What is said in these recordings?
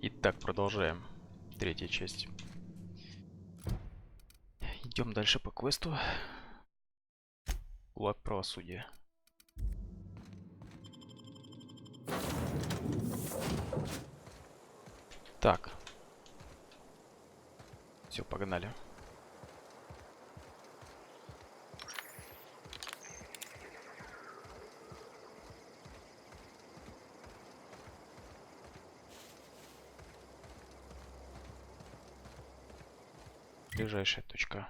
Итак, продолжаем. Третья часть. Идем дальше по квесту. Кулак правосудия. Так. Все, погнали. Ближайшая точка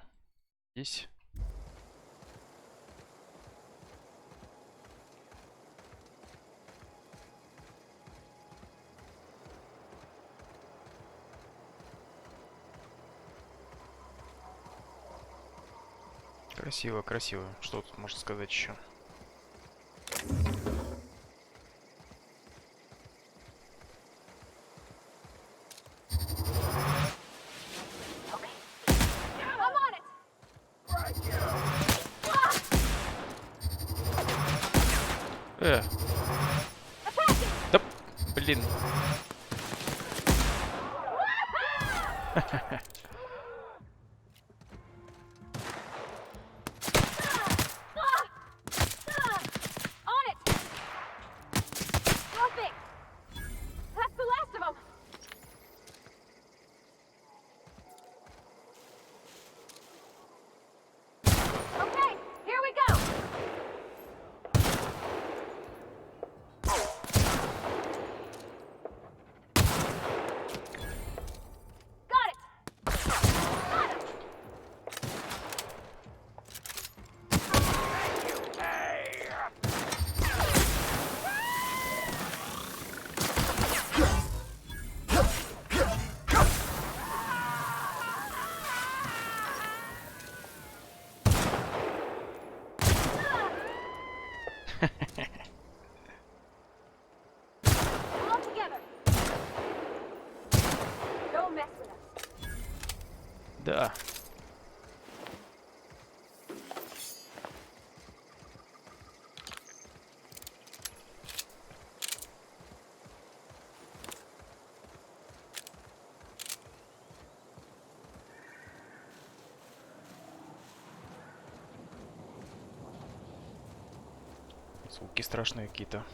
здесь. Красиво, красиво. Что тут можно сказать еще? Да, блин. Да. Звуки страшные какие-то.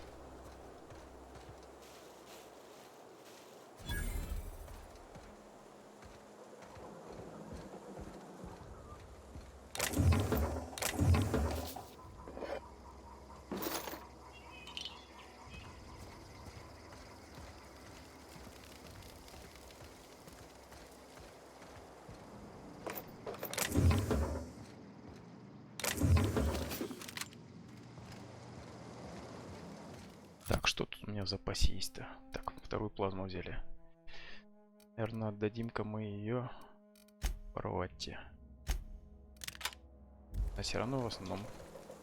Так, что тут у меня в запасе есть-то? Так, вторую плазму взяли. Наверное, отдадим-ка мы ее Парватте. А все равно в основном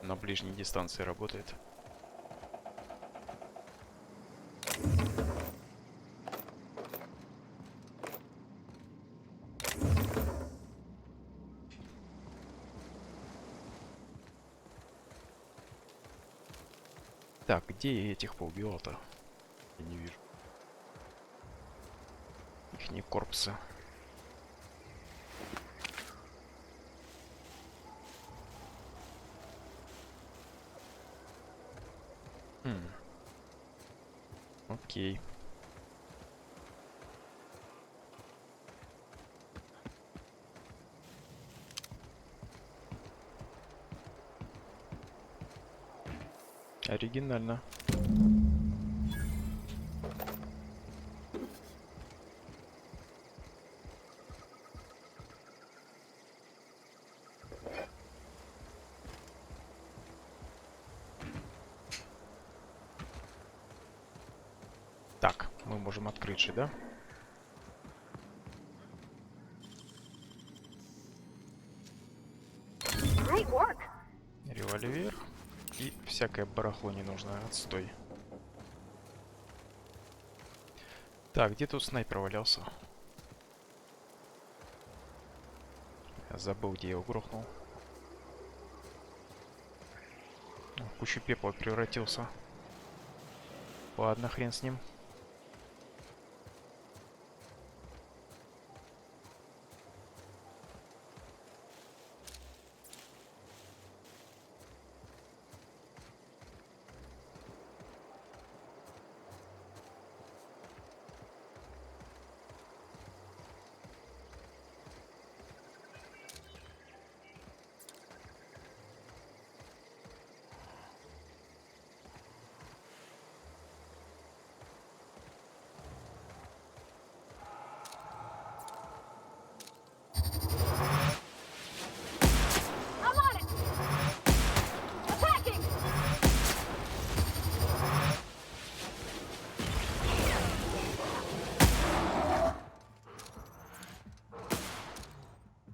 на ближней дистанции работает. Так, где я этих поубивал-то? Я не вижу. Ихние корпусы. Окей. Оригинально. Так, мы можем открыть же, да? Револьвер. И всякое барахло ненужное. Отстой. Так, где тут снайпер валялся? Я забыл, где я его грохнул. В кучу пепла превратился. Ладно, хрен с ним.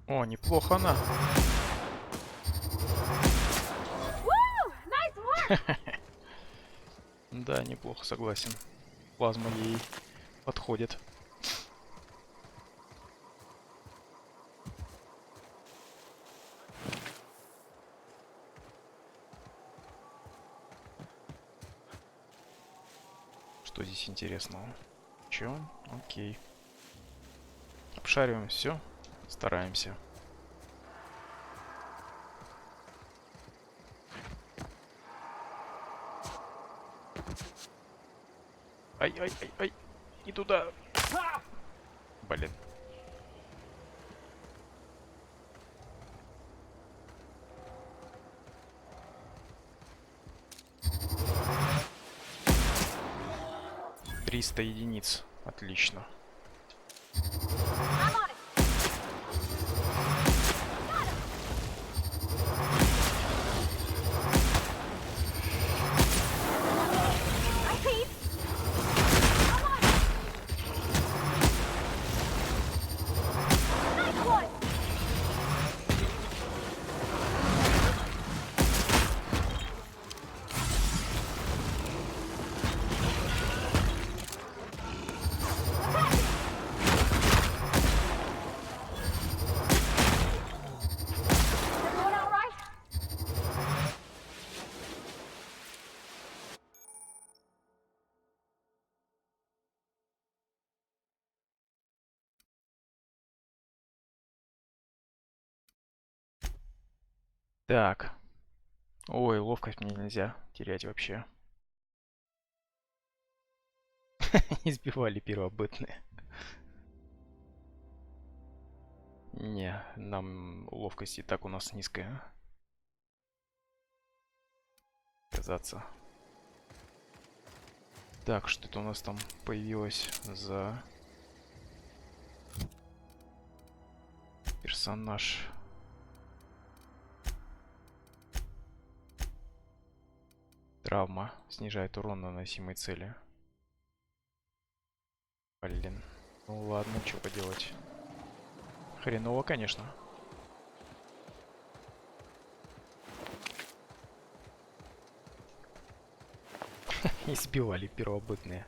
О, неплохо она. Да, неплохо, согласен. Плазма ей подходит. Что здесь интересного? Чё? Окей. Обшариваем все. Стараемся. Ай-ай-ай-ай. Не туда. Блин. Триста единиц. Отлично. Так. Ой, ловкость мне нельзя терять вообще. Избивали первобытные. Не, нам ловкость и так у нас низкая. Казаться. Так, что-то у нас там появилось за персонаж. Травма. Снижает урон наносимой цели. Блин. Ну ладно, что поделать. Хреново, конечно. Избивали первобытные.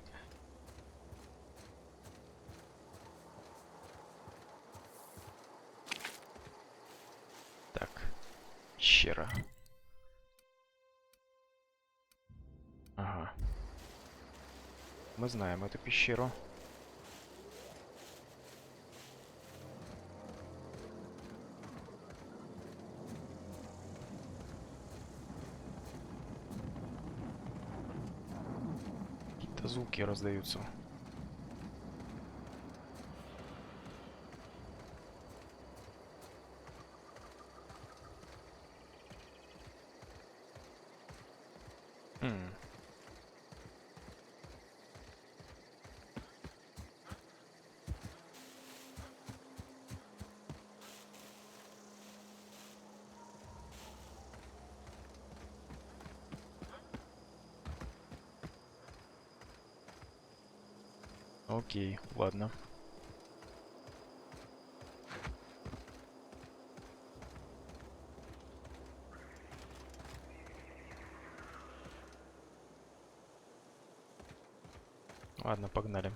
Так. Пещера. Ага. Мы знаем эту пещеру. Какие-то звуки раздаются. Окей, ладно. Ладно, погнали.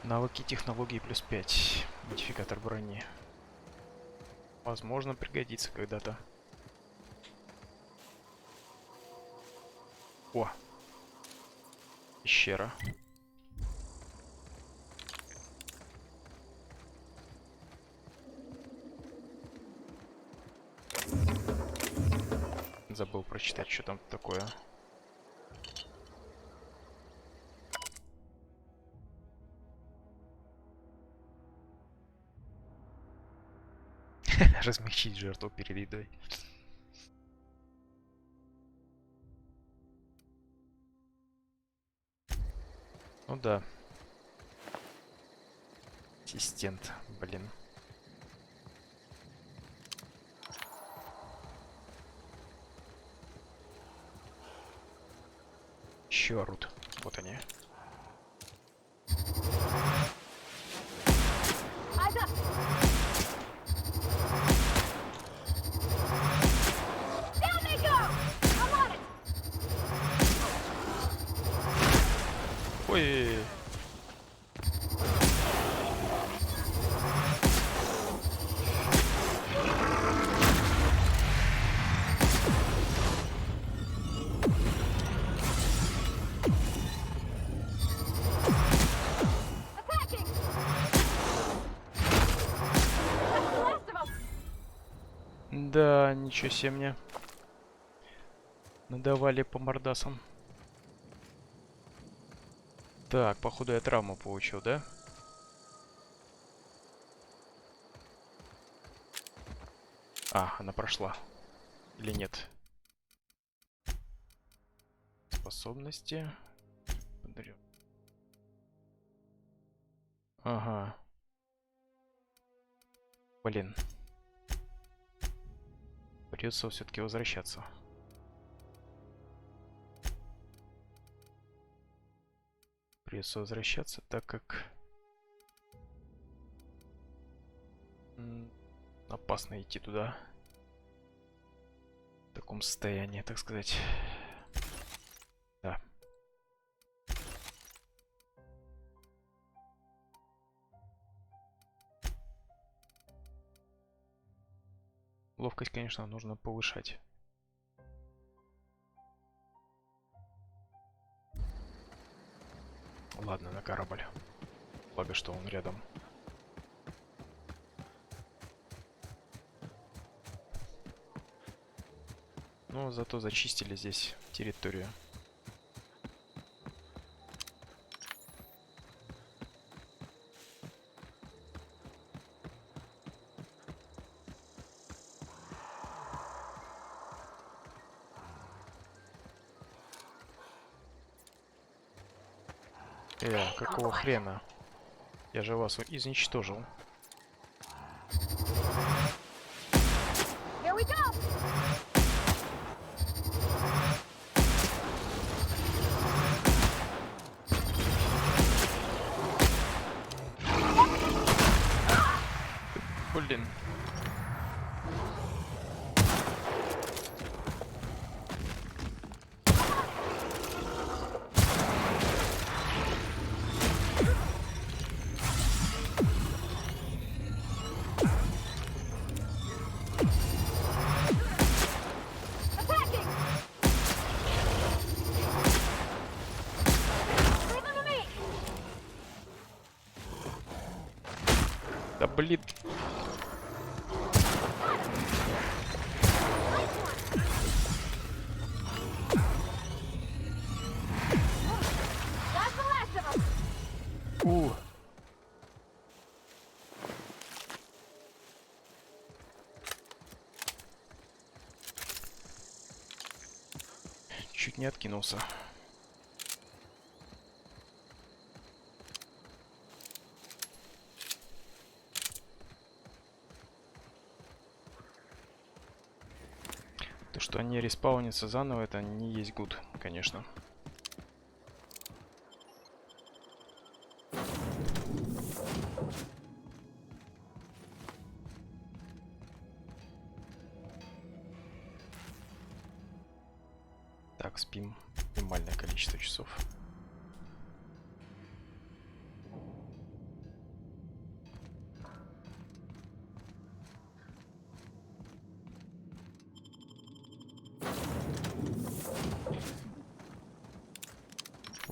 Навыки технологии плюс 5. Модификатор брони. Возможно, пригодится когда-то. О! Пещера. Забыл прочитать, что там такое. Размягчить жертву перед едой. Ну да. Ассистент, блин. Еще орут. Вот они. Ой. Да, ничего себе мне. Надавали по мордасам. Так, походу я травму получил, да? А, она прошла. Или нет? Способности. Подарю. Ага. Блин. Придется все-таки возвращаться. Придется возвращаться, так как опасно идти туда. В таком состоянии, так сказать. Да. Ловкость, конечно, нужно повышать. Ладно, на корабль. Благо, что он рядом. Но зато зачистили здесь территорию. Какого хрена? Я же вас изничтожил. Блин. Да блин. Чуть не откинулся. То, что они респаунятся заново, это не есть гуд, конечно. Так, спим минимальное количество часов.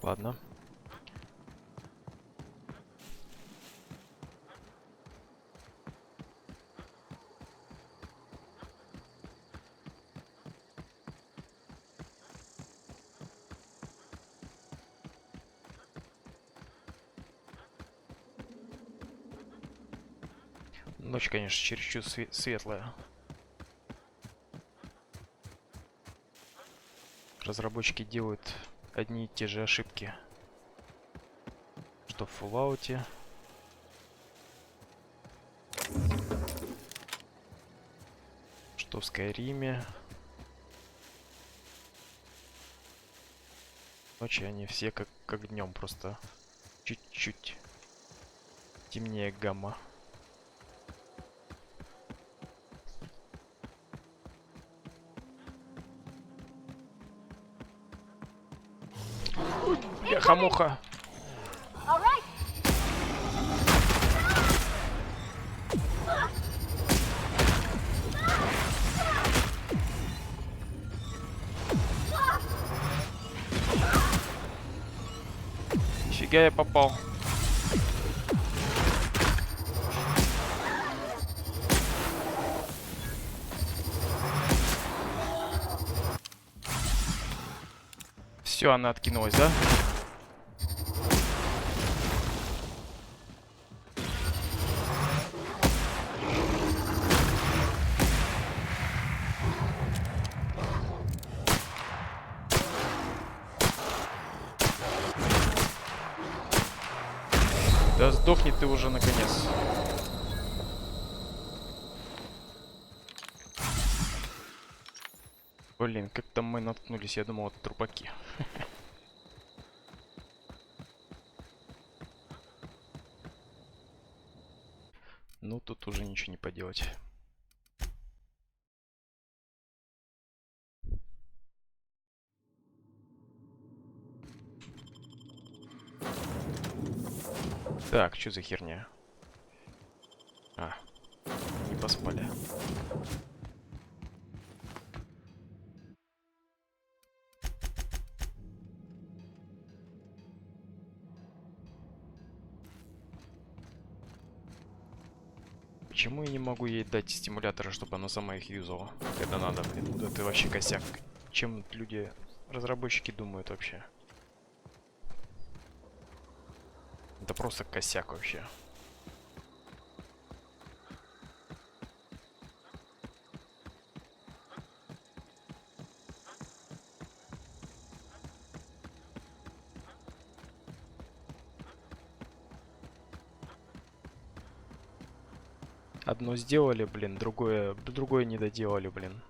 Ладно. Ночь, конечно, чересчур светлая. Разработчики делают одни и те же ошибки, что в Fallout, что в Skyrim. Ночи они все как днем, просто чуть-чуть темнее гамма. Бляха-муха. Фига я попал. Все, она откинулась, да? Да сдохни ты уже наконец. Блин, как там мы наткнулись, я думал, это трупаки. Ну, тут уже ничего не поделать. Так, что за херня? А, не поспали. Почему я не могу ей дать стимуляторы, чтобы она сама их юзала, когда надо, блин? Вот это вообще косяк. Чем люди, разработчики думают вообще? Это просто косяк вообще. Одно сделали, блин, другое не доделали, блин.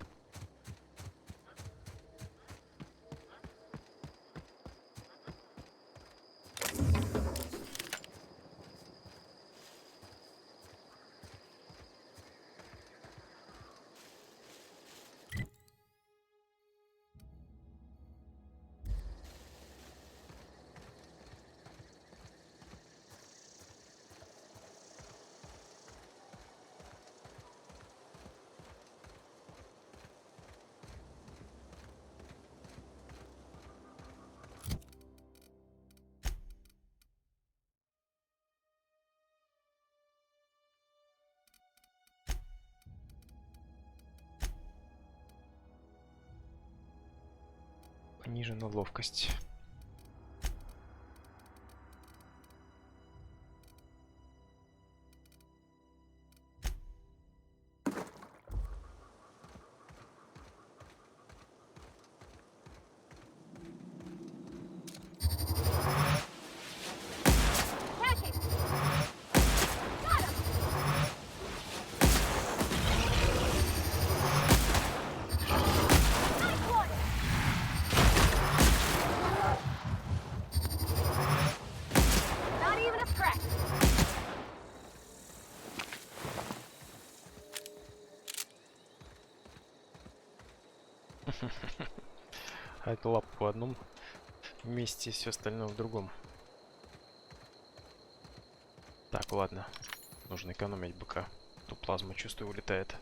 Понижена ловкость. А это лапа в одном месте, все остальное в другом. Так, ладно. Нужно экономить БК. То плазма, чувствую, улетает.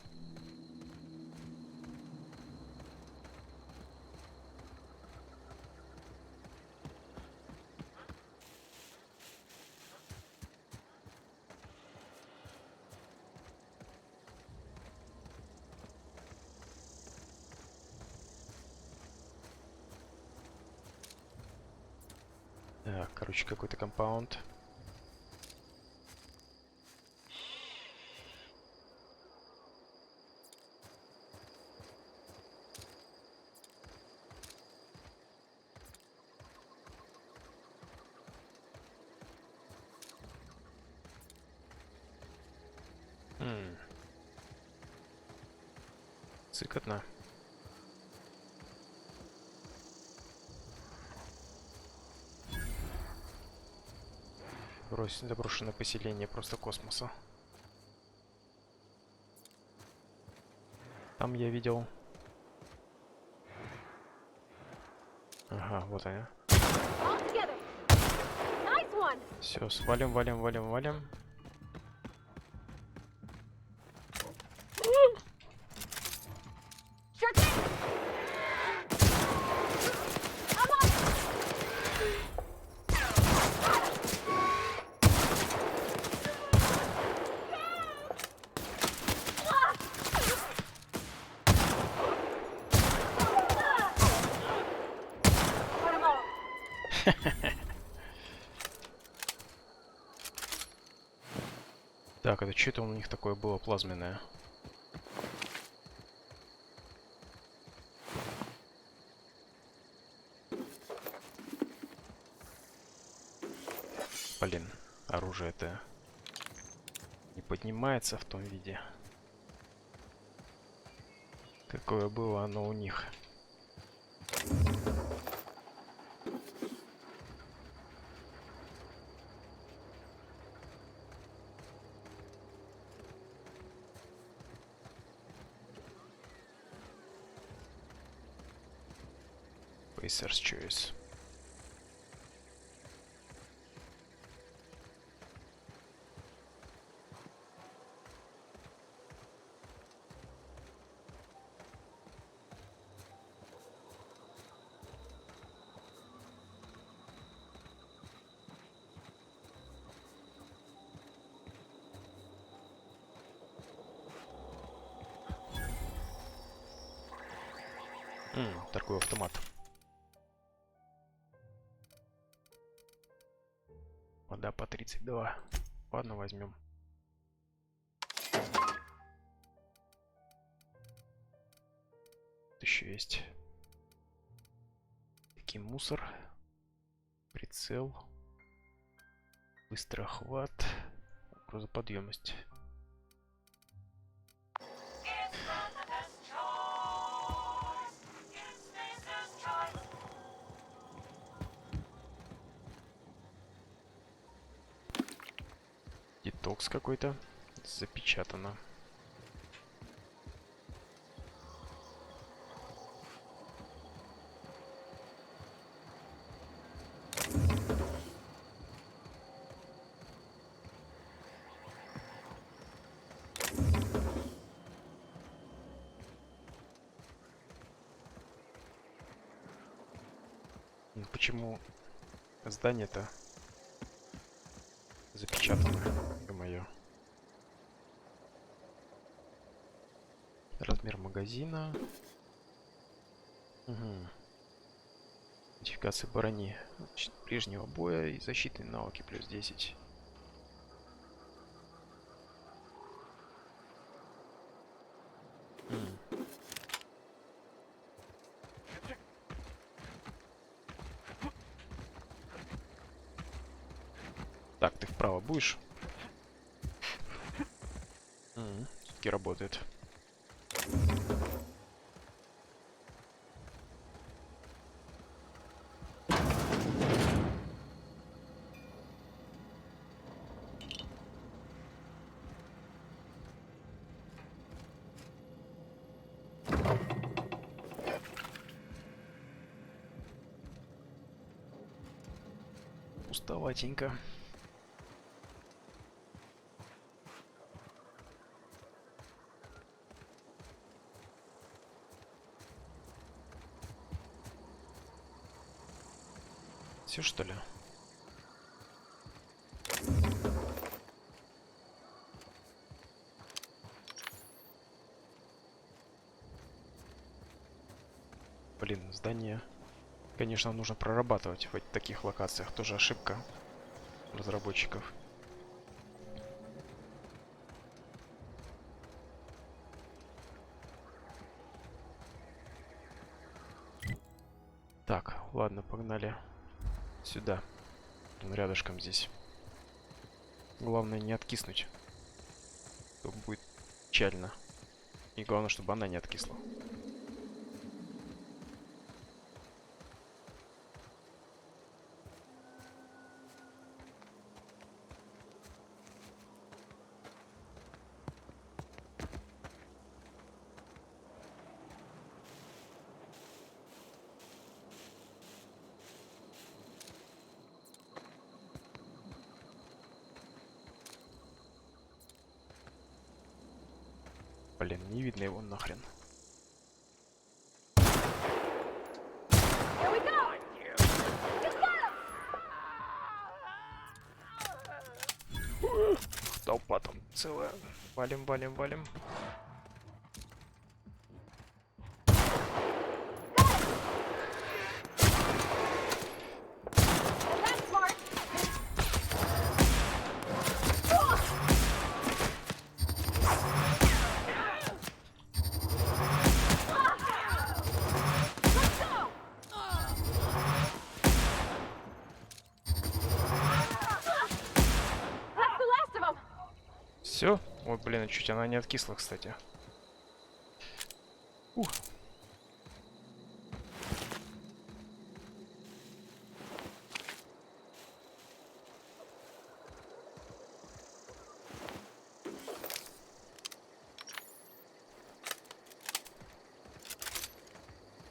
Так, короче, какой-то компаунд. Цикотно. Заброшенное поселение просто космоса. Там я видел. Ага, вот они. Все, свалим, валим, валим, валим. Так, это что-то у них такое было плазменное. Блин, оружие-то не поднимается в том виде, какое было оно у них. Pacer's Choice. Торговый автомат. Вода по 32. Ладно, возьмем. Еще есть. Такой мусор. Прицел. Быстрый охват. Грузоподъемность. Детокс какой-то. Запечатано. Почему здание-то запечатано? Ё-моё. Размер магазина. Угу. Модификация брони прежнего боя и защитные навыки плюс 10. Так, ты вправо будешь? Все-таки работает. Пустоватенько. Все, что ли? Блин, здание, конечно, нужно прорабатывать в таких локациях. Тоже ошибка разработчиков. Так, ладно, погнали сюда. Он рядышком здесь. Главное не откиснуть. то будет печально. И главное, чтобы она не откисла. Блин, не видно его нахрен. Толпа там целая. Валим, валим, валим. Все? Ой, блин, чуть она не откисла, кстати. Ух.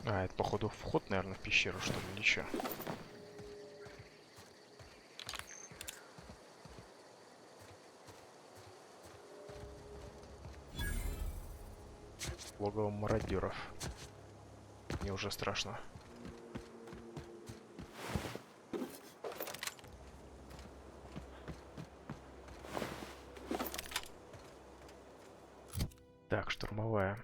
А, это походу вход, наверное, в пещеру, что ли, или чё? Логово мародеров. Мне уже страшно. Так, штурмовая.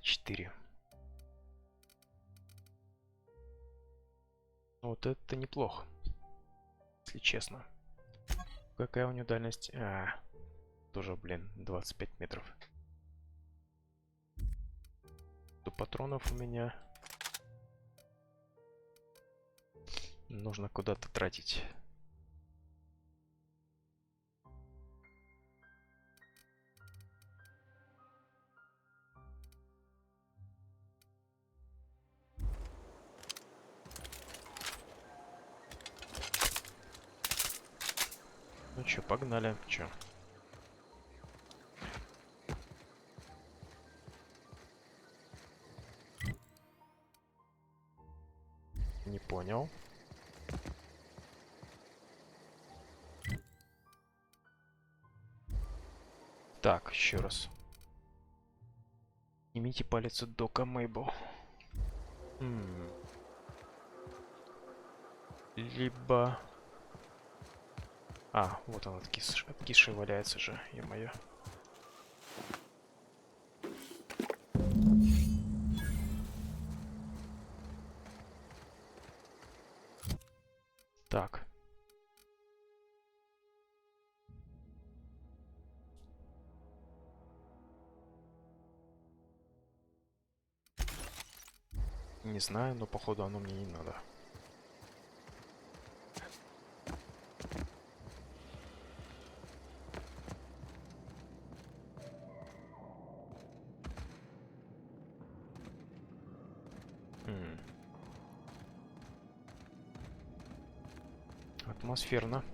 Четыре. Вот это неплохо, если честно. Какая у нее дальность? Тоже, блин, 25 метров. То патронов у меня нужно куда-то тратить. Ну чё, погнали, чё? Не понял. Так, еще раз. Снимите палец от дока, Мейбл. Либо... А, вот он откисший валяется же, ё-моё. Так. Не знаю, но походу оно мне не надо. Атмосферно.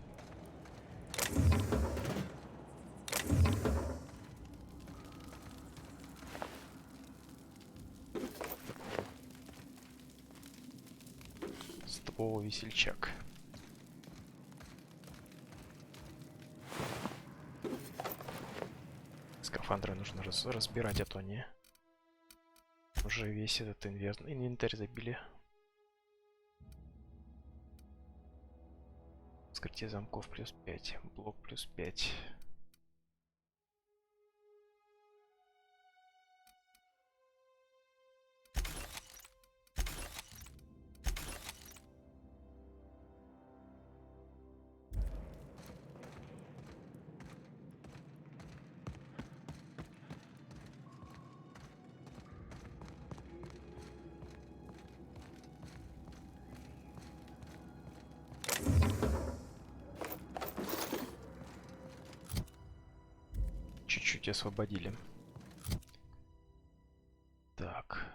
Ствол весельчак. Скафандры нужно разбирать, а то они уже весь этот инвентарь забили. Вскрытие замков плюс 5. Блок плюс 5. чуть-чуть освободили. Так.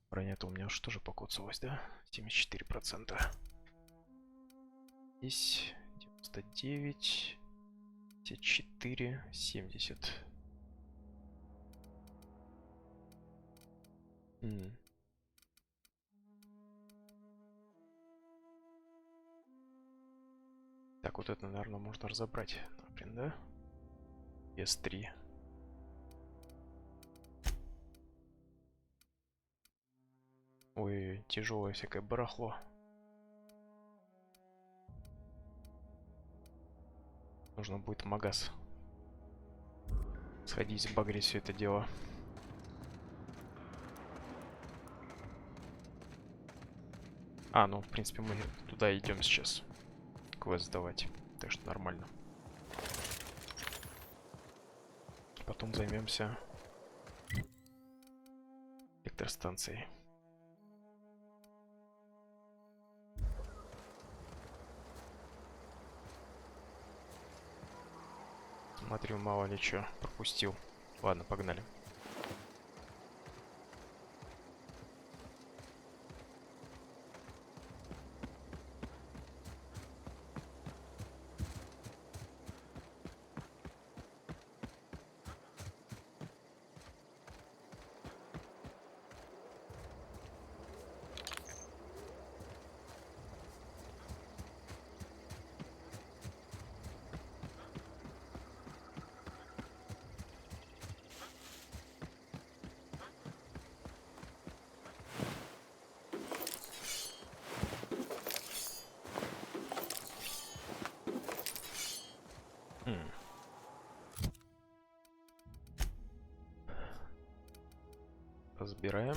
Броня-то у меня уж тоже покоцалась, да? 74%. Здесь 99, 54, 70. Так, вот это, наверное, можно разобрать. Например, да? Вес 3. Ой, тяжелое всякое барахло. Нужно будет в магаз сходить, сбагрить все это дело. А, ну, в принципе, мы туда идем сейчас. Квест сдавать. Так что нормально. Потом займемся электростанцией. Смотрю, мало ли что пропустил. Ладно, погнали. Разбираем.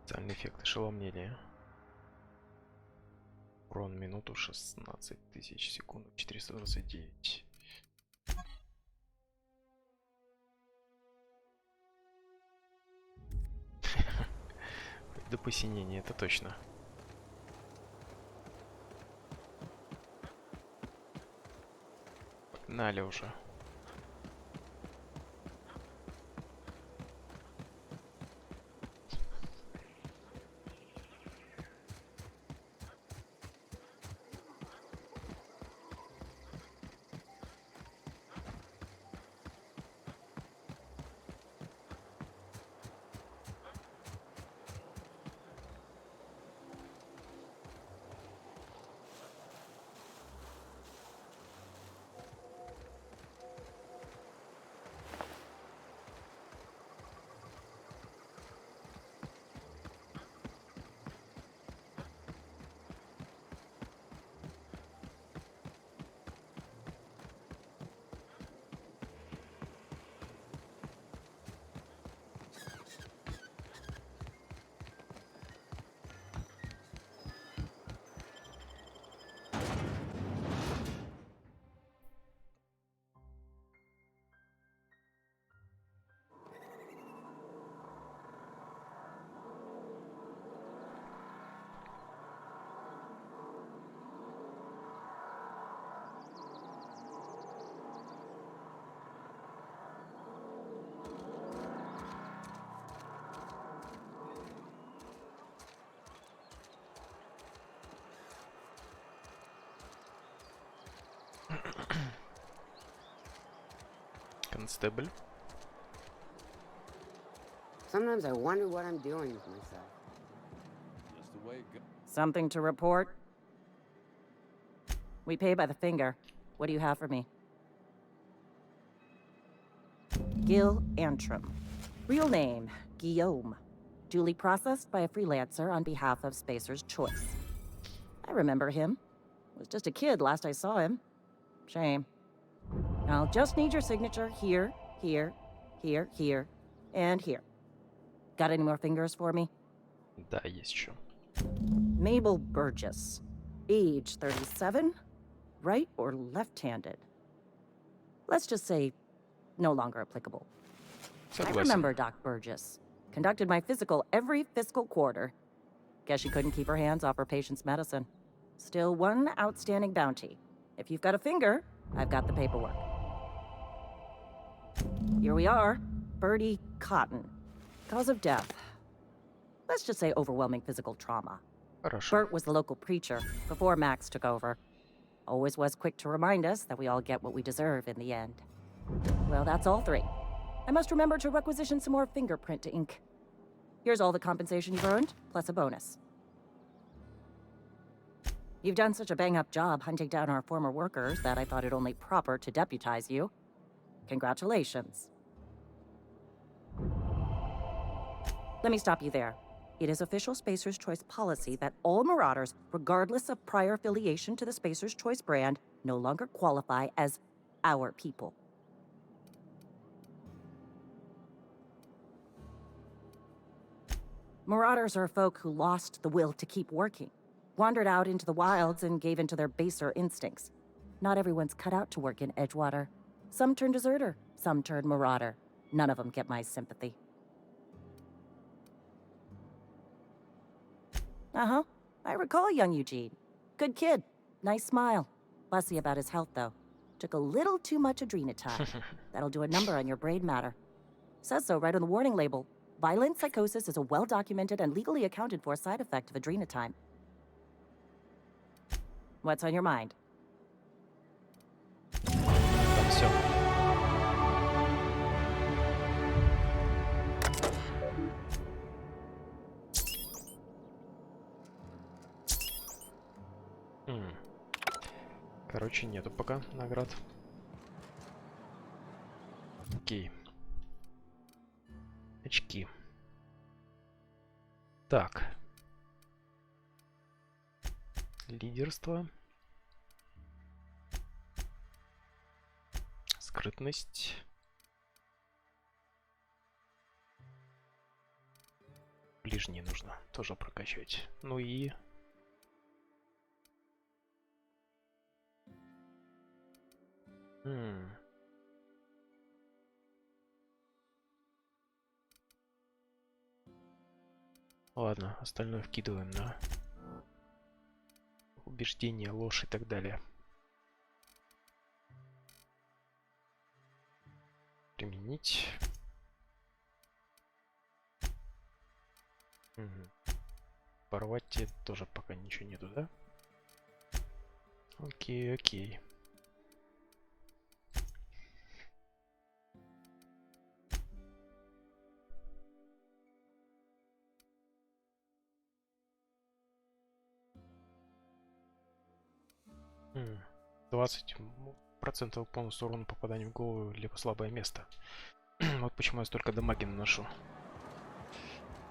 Специальный эффект ошеломления. Урон минуту 16 тысяч, секунду 429. До посинения, это точно. Погнали уже. Констебль. Sometimes I wonder what I'm doing with myself. Something to report? We pay by the finger. What do you have for me? Gil Antrim. Real name, Guillaume. Duly processed by a freelancer on behalf of Spacer's Choice. I remember him. Was just a kid last I saw him. Shame. I'll just need your signature here, here, here, here, and here. Got any more fingers for me? Да, есть еще. Mabel Burgess. Age 37. Right or left-handed? Let's just say no longer applicable. I Согласен. remember Doc Burgess. Conducted my physical every fiscal quarter. Guess she couldn't keep her hands off her patient's medicine. Still one outstanding bounty. If you've got a finger, I've got the paperwork. Here we are. Bertie Cotton. Cause of death. Let's just say overwhelming physical trauma. Хорошо. Bert was the local preacher before Max took over. Always was quick to remind us that we all get what we deserve in the end. Well, that's all three. I must remember to requisition some more fingerprint ink. Here's all the compensation you've earned, plus a bonus. You've done such a bang-up job hunting down our former workers that I thought it only proper to deputize you. Congratulations. Let me stop you there. It is official Spacer's Choice policy that all Marauders, regardless of prior affiliation to the Spacer's Choice brand, no longer qualify as our people. Marauders are folk who lost the will to keep working, wandered out into the wilds and gave into their baser instincts. Not everyone's cut out to work in Edgewater. Some turn deserter, some turn marauder. None of them get my sympathy. Uh-huh. I recall young Eugene. Good kid. Nice smile. Fussy about his health, though. Took a little too much adrenatide. That'll do a number on your brain matter. Says so right on the warning label. Violent psychosis is a well-documented and legally accounted for side effect of adrenatime. What's on your mind? Там все. Короче, нету пока наград. Окей. Очки. Так. Лидерство. Скрытность. Ближние нужно тоже прокачивать. Ну и... Ладно, остальное вкидываем на убеждение, ложь и так далее. Применить. Порвать тебе тоже пока ничего нету, да? Окей, окей. М, 20% полностью урона попадания в голову либо слабое место. Вот почему я столько дамаги наношу.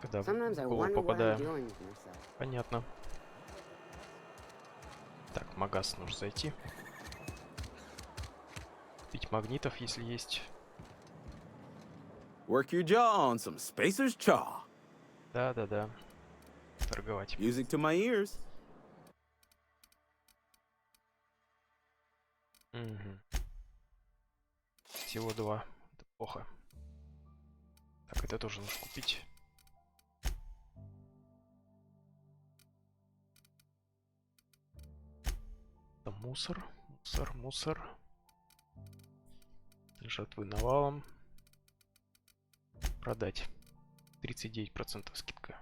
Когда в Sometimes I голову wonder what I'm попадаю. doing with myself. Понятно. Так, в магаз нужно зайти. Купить магнитов, если есть. Work your jaw on some Spacer's Chaw. Да-да-да. Торговать. Music to my ears. Мгм. Всего 2. Это плохо. Так, это тоже нужно купить. Это мусор, мусор, мусор. Жертвы навалом. Продать. 39% скидка.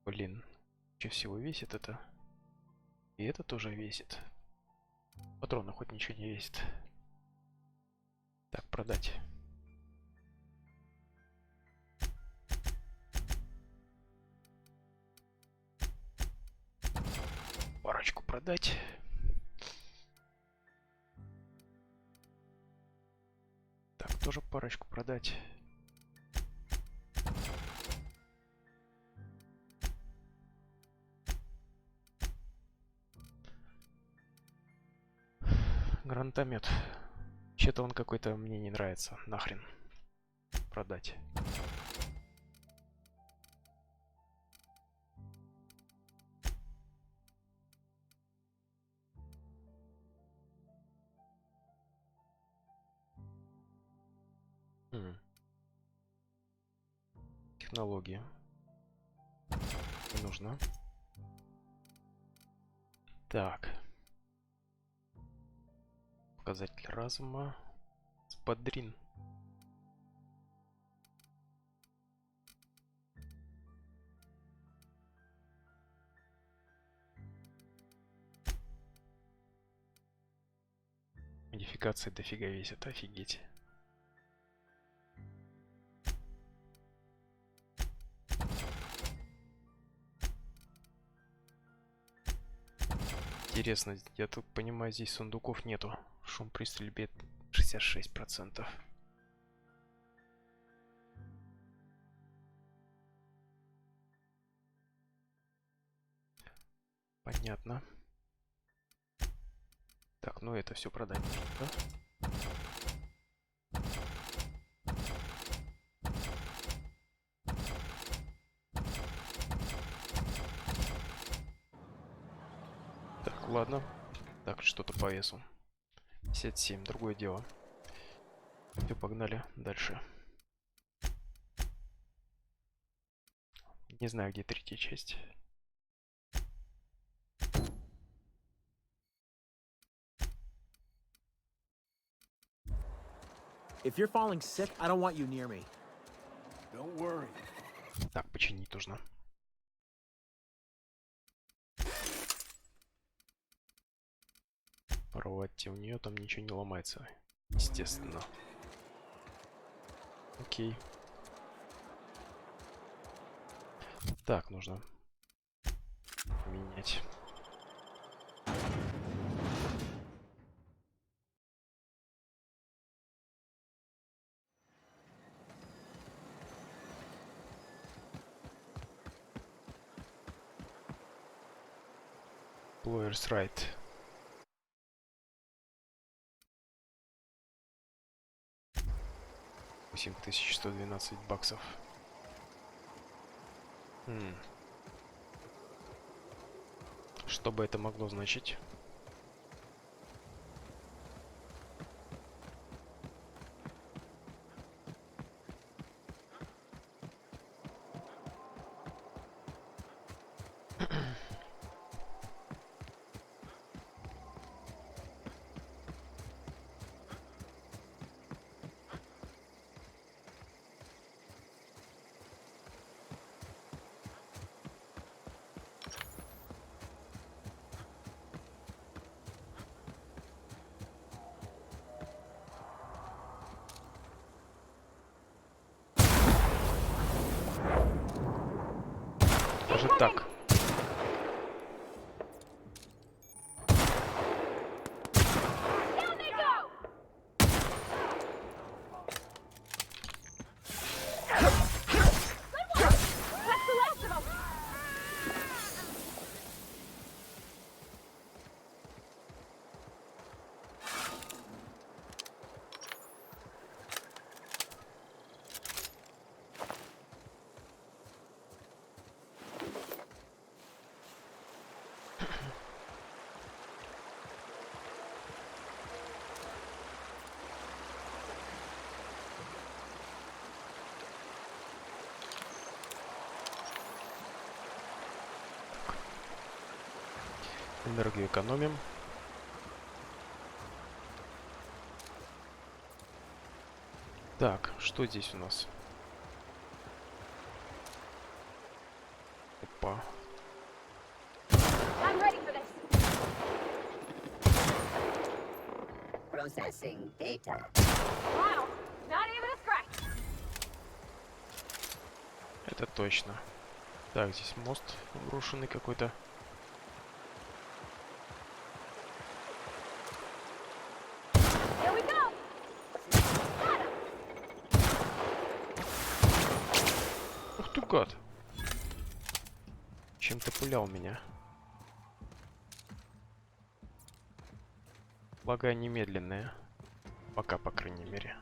Блин, что всего весит это? И это тоже весит. Патроны хоть ничего не весит. Так, продать. Парочку продать. Так, тоже парочку продать. Гранатомет. Че-то он какой-то мне не нравится. Нахрен. Продать. технологии. Не нужно. Так. Показатель разума. Спадрин. Модификации дофига весят, офигеть. Интересно, я тут понимаю, здесь сундуков нету. Шум при стрельбе 66%. Понятно. Так, ну это все продать нужно, да? Так, ладно. Так, что-то по весу. 57, другое дело. Все, погнали дальше. Не знаю, где третья часть. If you're falling sick, I don't want you near me. Don't worry. Так, починить нужно. Порвать, у нее там ничего не ломается. Естественно. Окей. Так, нужно менять. Player's right. $8112. Что бы это могло значить? Даже так. Энергию экономим. Так, что здесь у нас? Опа. Processing data. Wow, not even a scratch. Это точно. Так, здесь мост брошенный какой-то. Here we go. Ух ты, гад. Чем-то пулял меня. Благо они медленные. Пока, по крайней мере.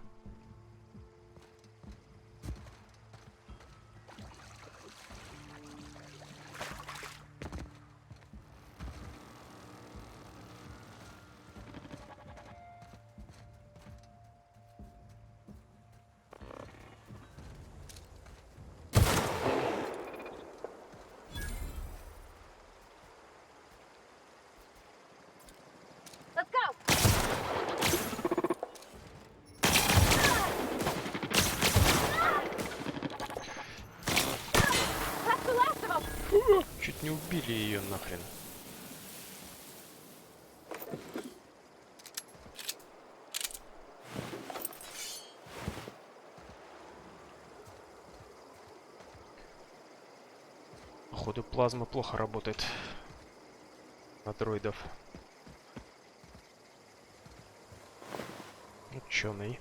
Или ее нахрен. Походу, плазма плохо работает на дроидов. Ученый.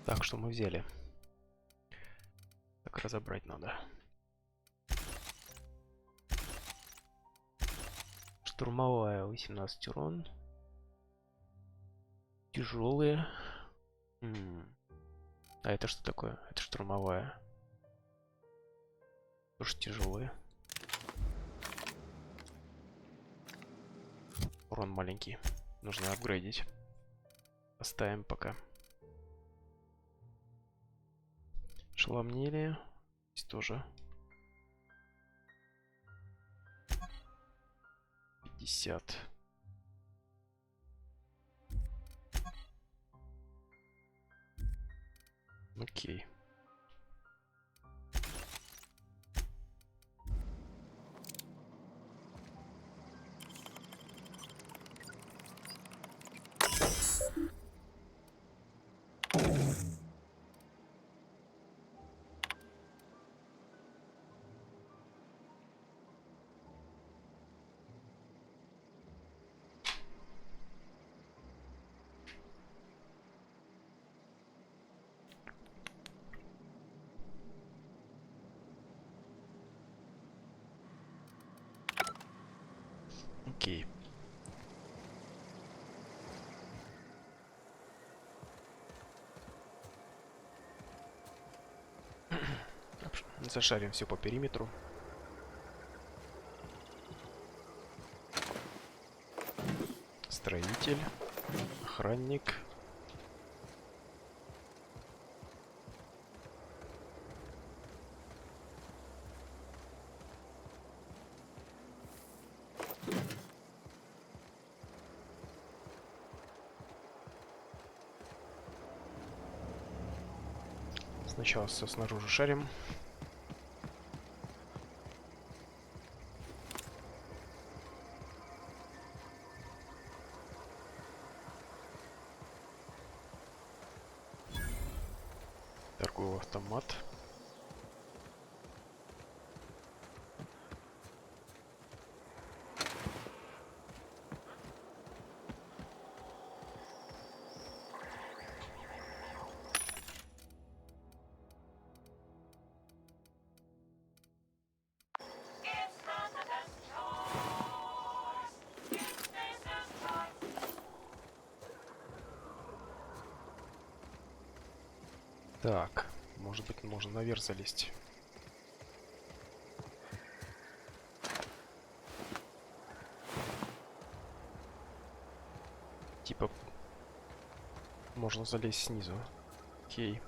Так, что мы взяли? Так, разобрать надо. Штурмовая 18 урон. Тяжелые. А это что такое? Это штурмовая. Тоже тяжелые. Урон маленький. Нужно апгрейдить. Оставим пока. Ошеломление. Здесь тоже. 50. Окей. Окей. Зашарим все по периметру. Строитель, охранник. Сначала все снаружи шарим. Торговый автомат. Так, может быть, можно наверх залезть. Типа, можно залезть снизу. Окей.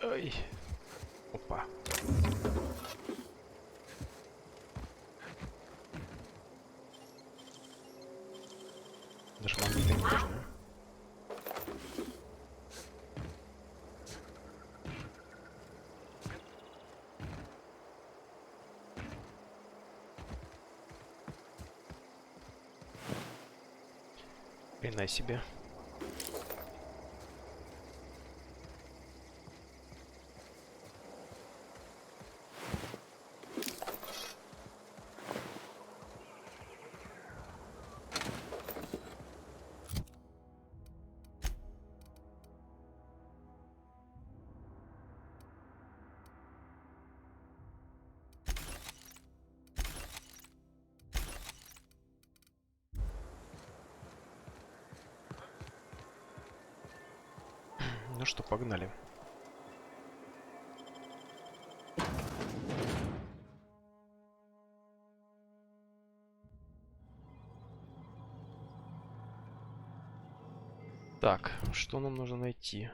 Ай. Опа. Даже магниты не нужны. Хрена себе. Ну что, погнали. Так, что нам нужно найти?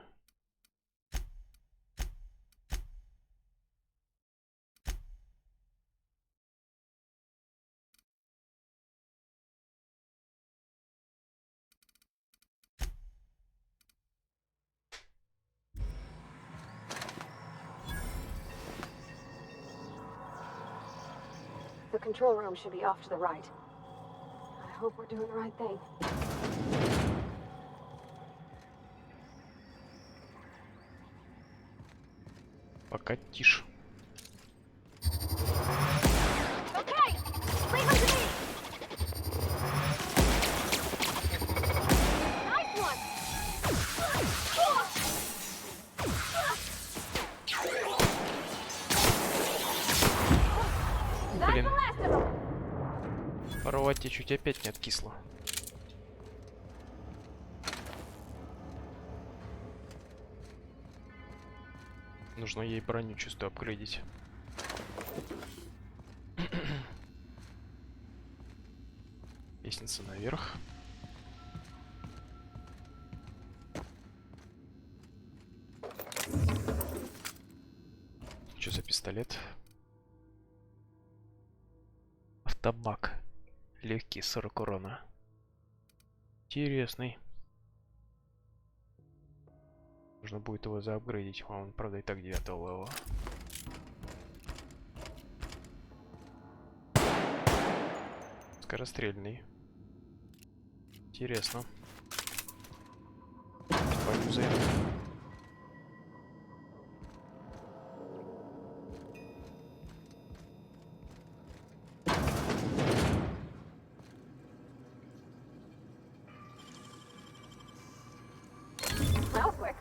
The control room should be off to the right. I hope we're doing the right thing. Пока тише. Okay! Leave him to me! Nice one! That's Блин, the last of them! порвать тебе чуть опять не откисло. Нужно ей броню чувствую апгрейдить. Лестница наверх. Что за пистолет? Автобак. Легкий, 40 урона. Интересный. Нужно будет его заапгрейдить. А он, правда, и так 9 левела. Скорострельный. Интересно. Поюзаем. That was quick.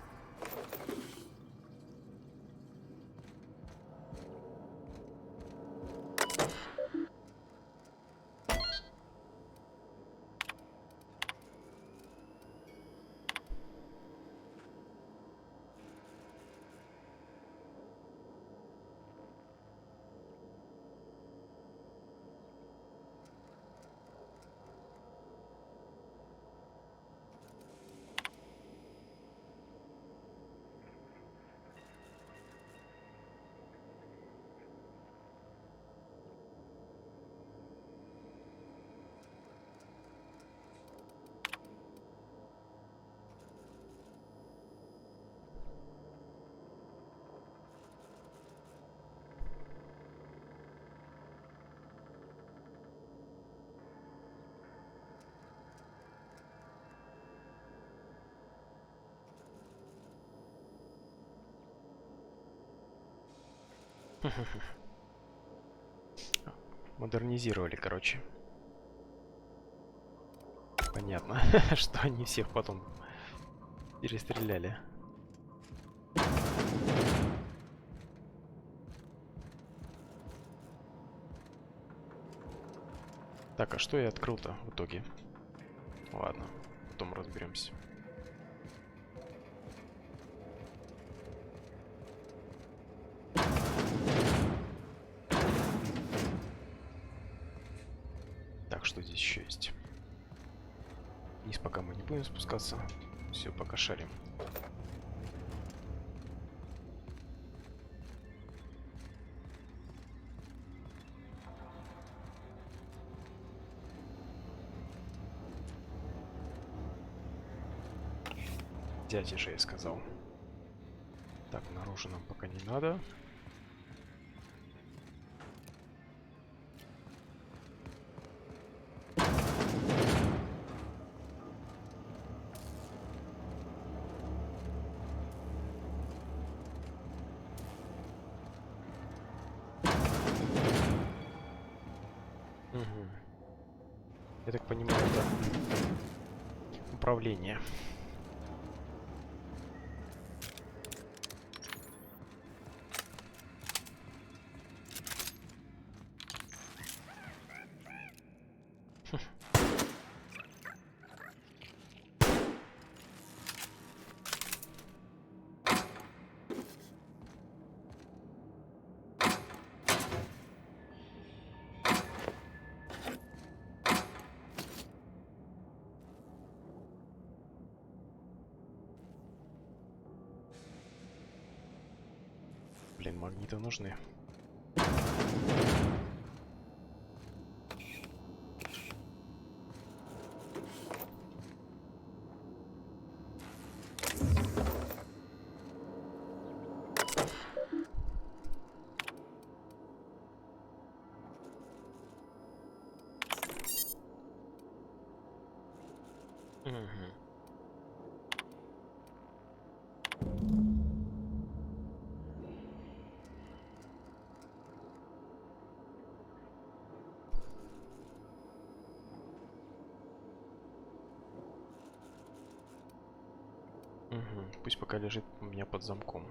Модернизировали, короче. Понятно, что они всех потом перестреляли. Так, а что я открыл-то в итоге? Ладно, потом разберемся. Так, что здесь еще есть? Вниз пока мы не будем спускаться. Все, пока шарим. Дядя же я сказал. Так, наружу нам пока не надо. Угу. Я так понимаю, это управление. Блин, магниты нужны. Мгм. Мгм. Пусть пока лежит у меня под замком.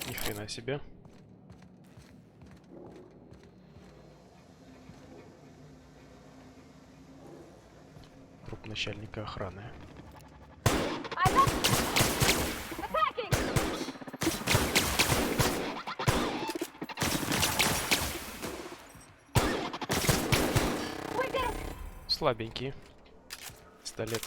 Ни хрена себе. Труп начальника охраны. I'm up! Attacking! We did it! Слабенький. Пистолет.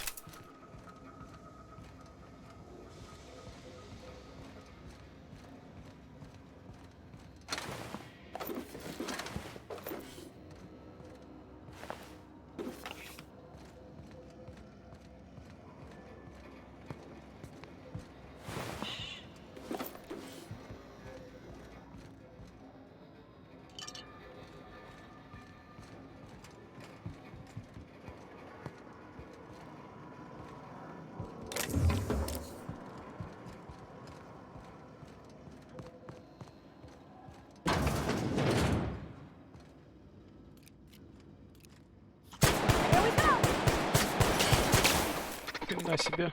Here we go! Хрена себе.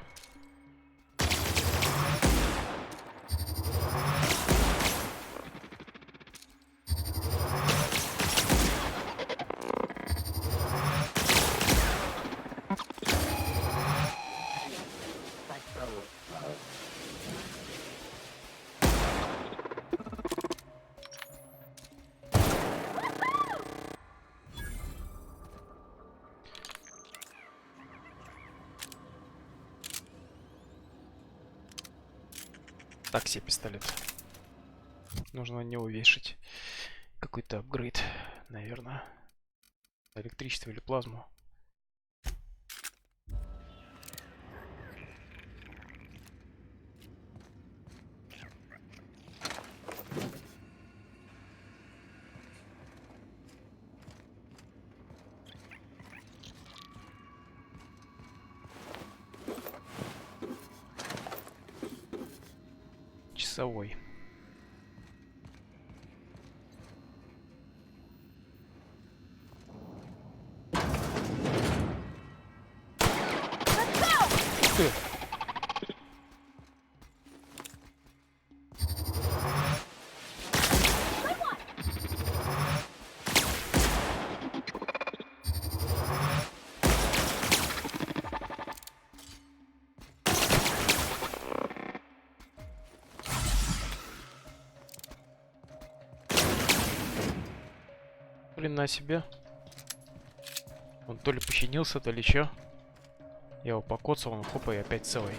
Так себе пистолет. Нужно на него вешать какой-то апгрейд, наверное. Электричество или плазму. Часовой. Ты. Блин, на себе. Он то ли починился, то ли чё. Я его покоцал, он хопа и опять целый.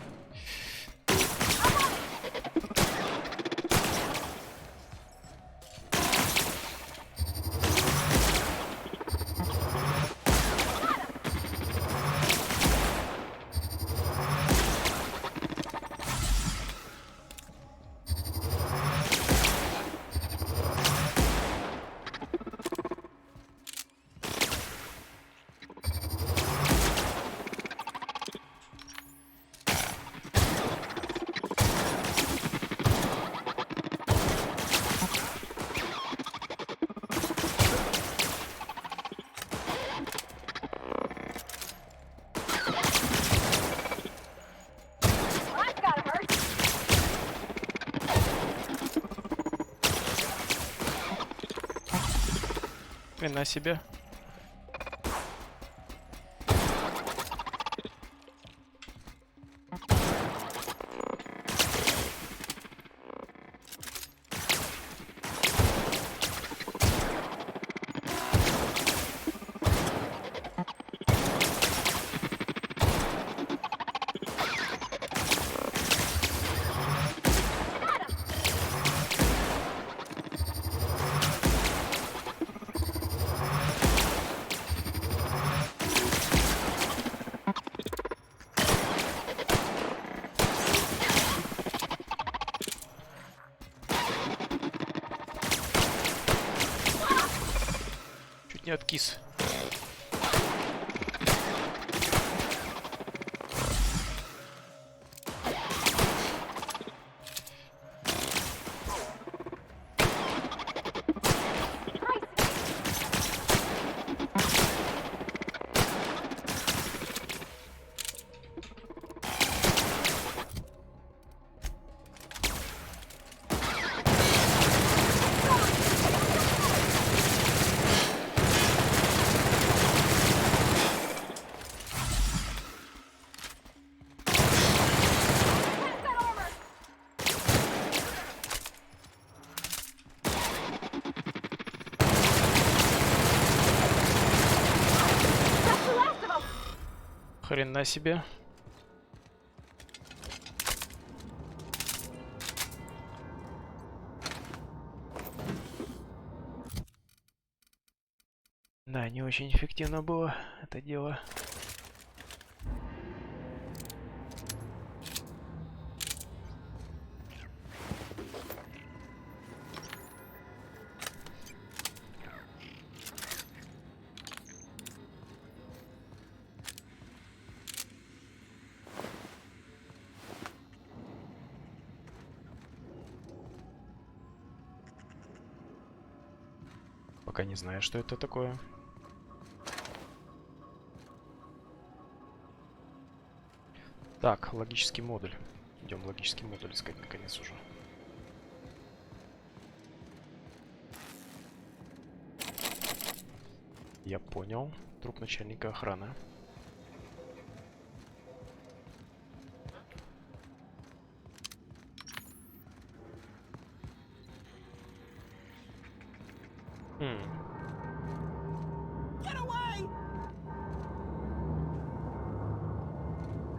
Хрена себе. Не откис. Хрена себе. Да, не очень эффективно было это дело. Пока не знаю, что это такое. Так, логический модуль. Идем логический модуль искать наконец уже. Я понял. Труп начальника охраны.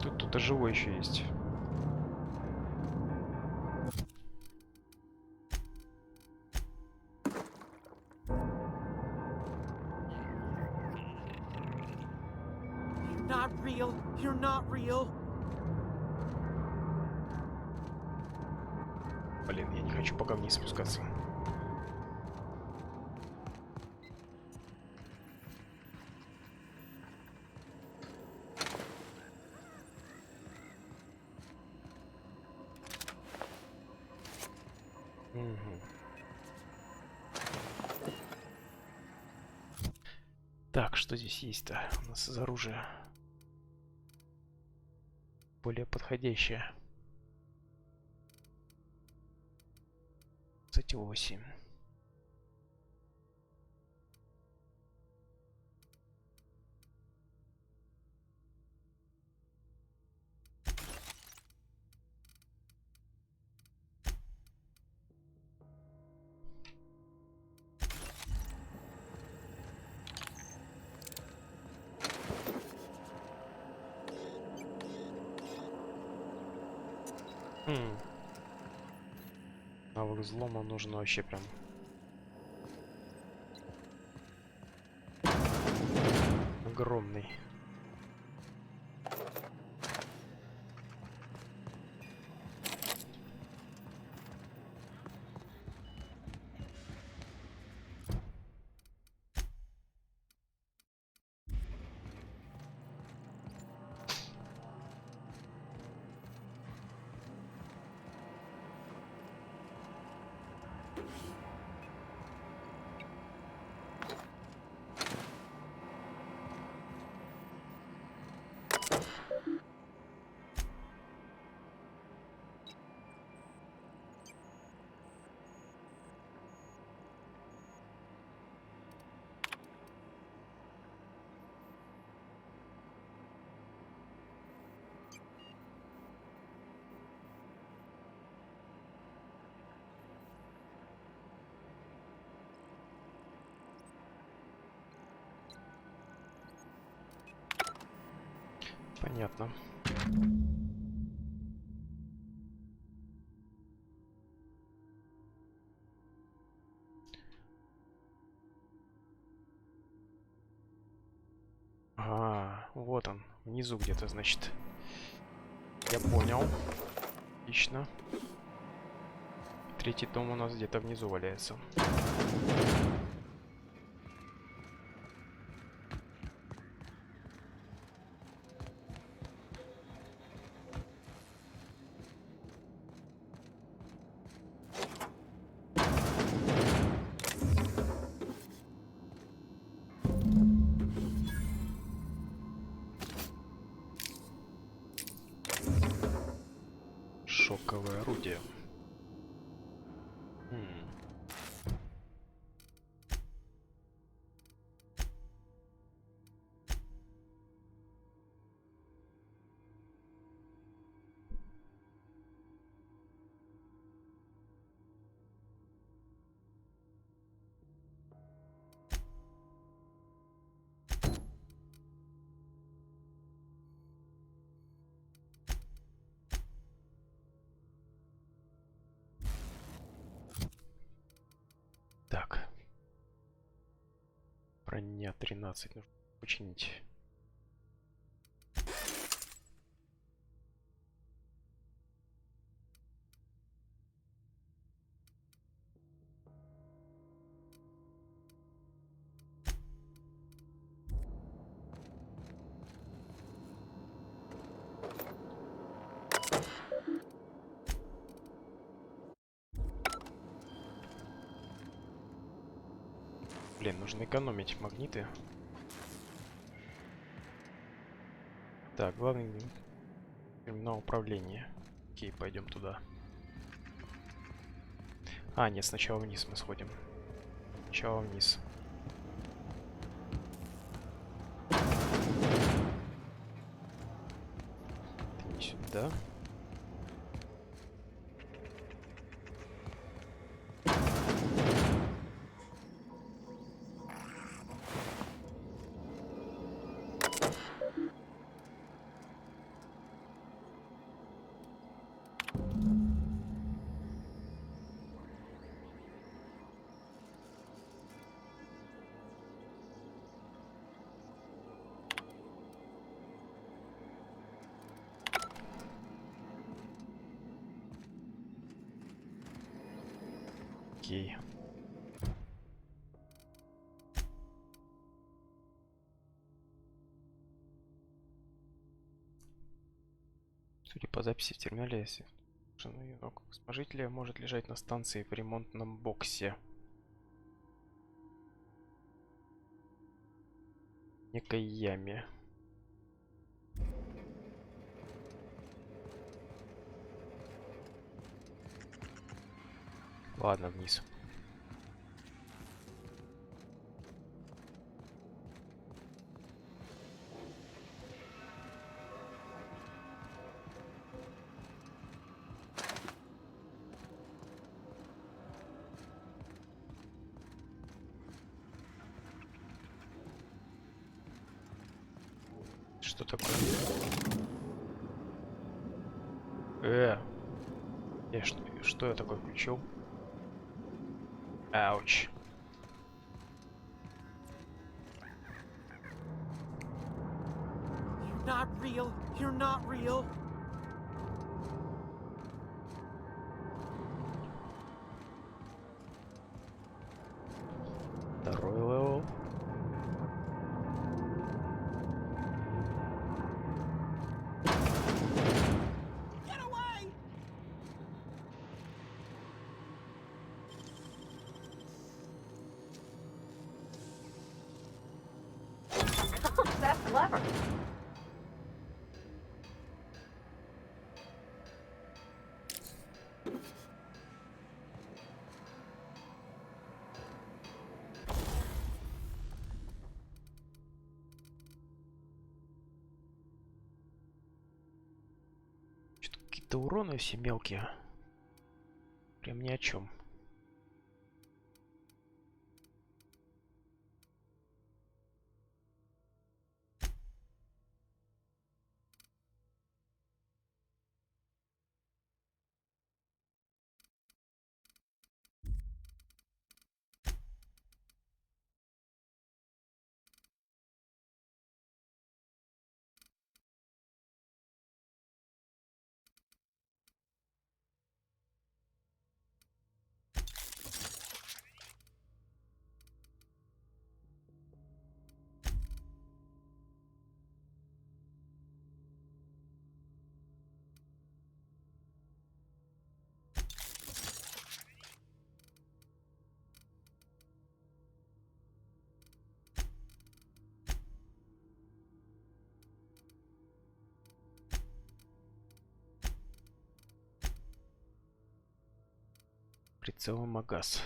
Тут кто-то живой еще есть. Not real. You're not real. Блин, я не хочу пока вниз спускаться. Так, что здесь есть-то у нас из оружия? Более подходящее. 28. Навык взлома нужен вообще прям огромный. Понятно. Вот он, внизу где-то, значит. Я понял. Отлично. Третий том у нас где-то внизу валяется. Шоковое орудие. Так. Броня 13 нужно починить. Блин, нужно экономить магниты. Так, главный терминал управления. Окей, пойдем туда. А, нет, сначала вниз мы сходим. Сначала вниз. Ты не сюда. Окей. Судя по записи в терминале, если спожителя может лежать на станции в ремонтном боксе. В некой яме. Ладно, вниз. Что такое? Что я такое включил? Ауч. You're not real. You're not real. Второй левел. Get away! That's clever. Что-то какие-то уроны все мелкие. Прям ни о чем. Прицел и магаз.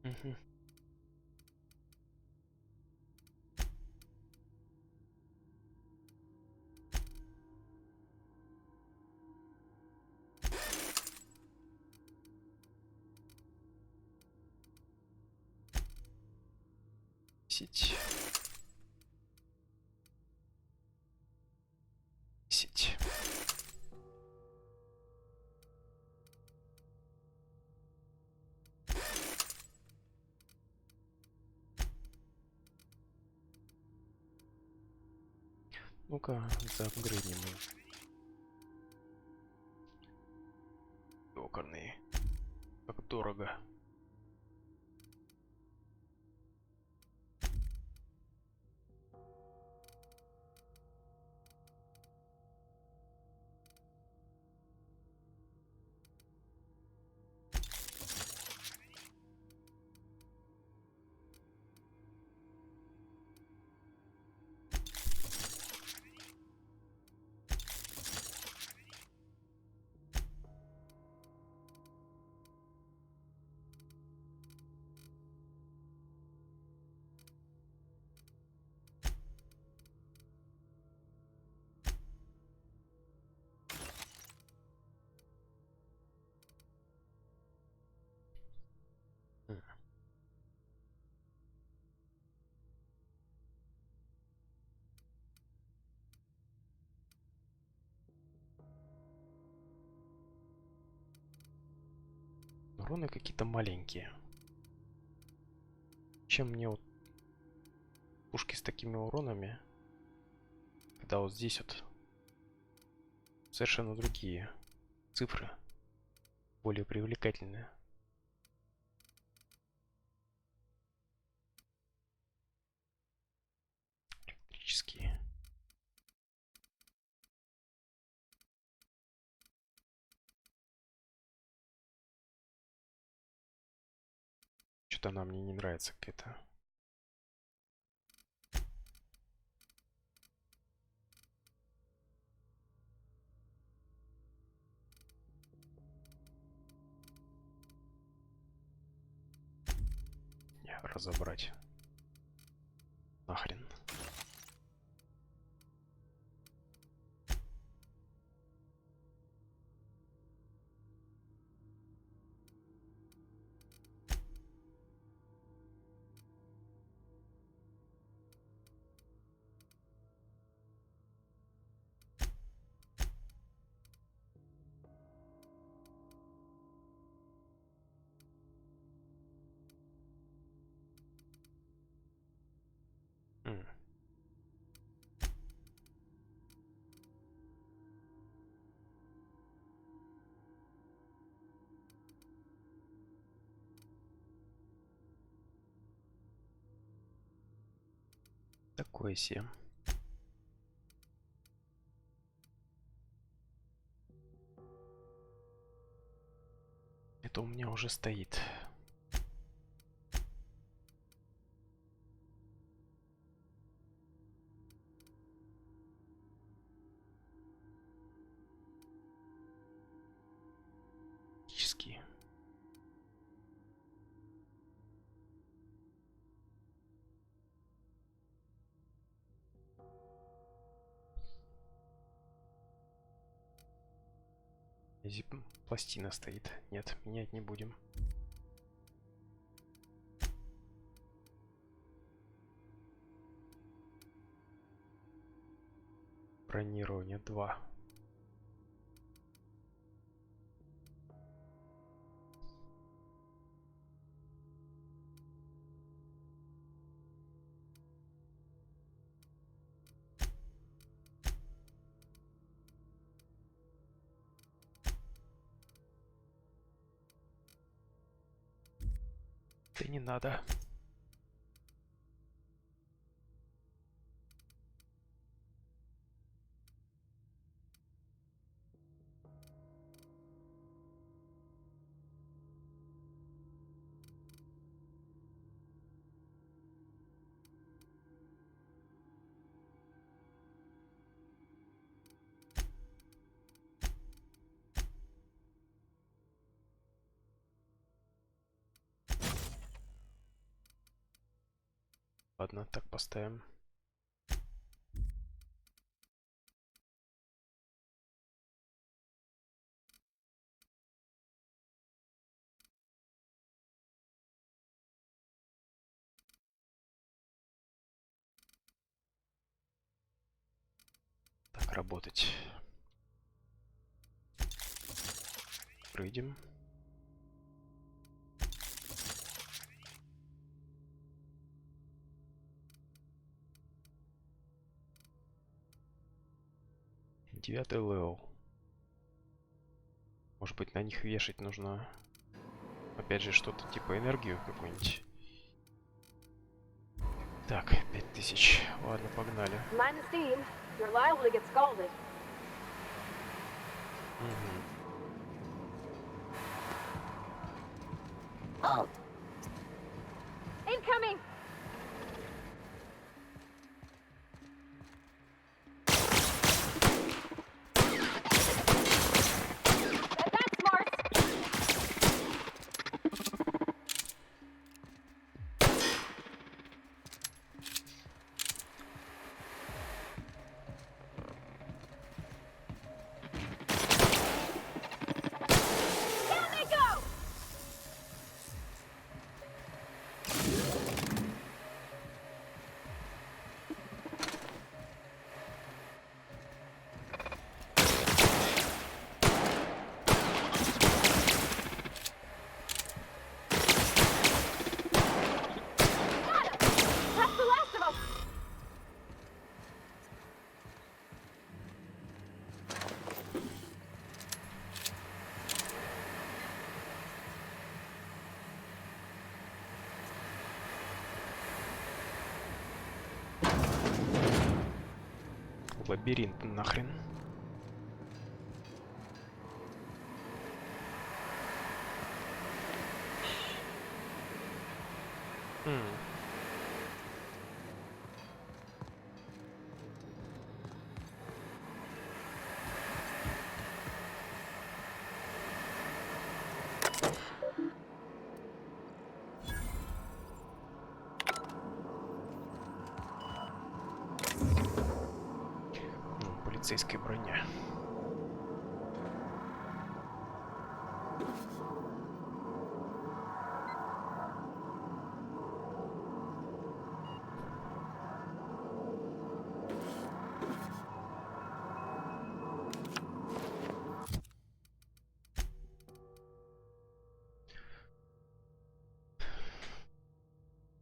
Угу. Сеть. Сеть. Ну-ка, заапгрейдим ёкарный. Как дорого. Уроны какие-то маленькие. Чем мне вот пушки с такими уронами, когда вот здесь вот совершенно другие цифры, более привлекательные. Электрические. Что-то она мне не нравится какая-то. Разобрать. Нахрен. Такое себе. Это у меня уже стоит. Физически. Здесь пластина стоит. Нет, менять не будем. Бронирование 2. Да не надо. Ладно, так поставим. Так, работать. Пройдем. Девятый левел. Может быть, на них вешать нужно, опять же, что-то типа энергию какую-нибудь. Так, 5000. Ладно, погнали. Mind the steam. You're liable to get scalded. Мгм. Oh. Incoming. That's smart. Down they go. Got him. That's the last of them. Лабиринт нахрен. М. Полицейская броня.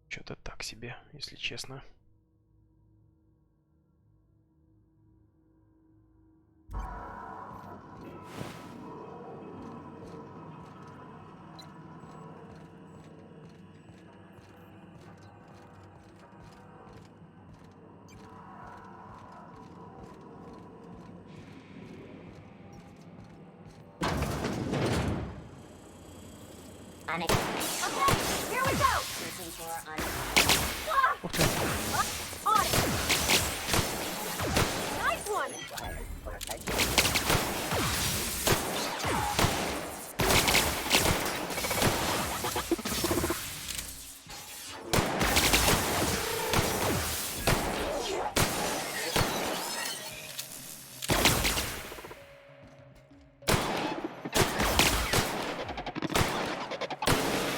Что-то так себе, если честно. Okay, here we go. Ah! Ух ты. On it. Nice one.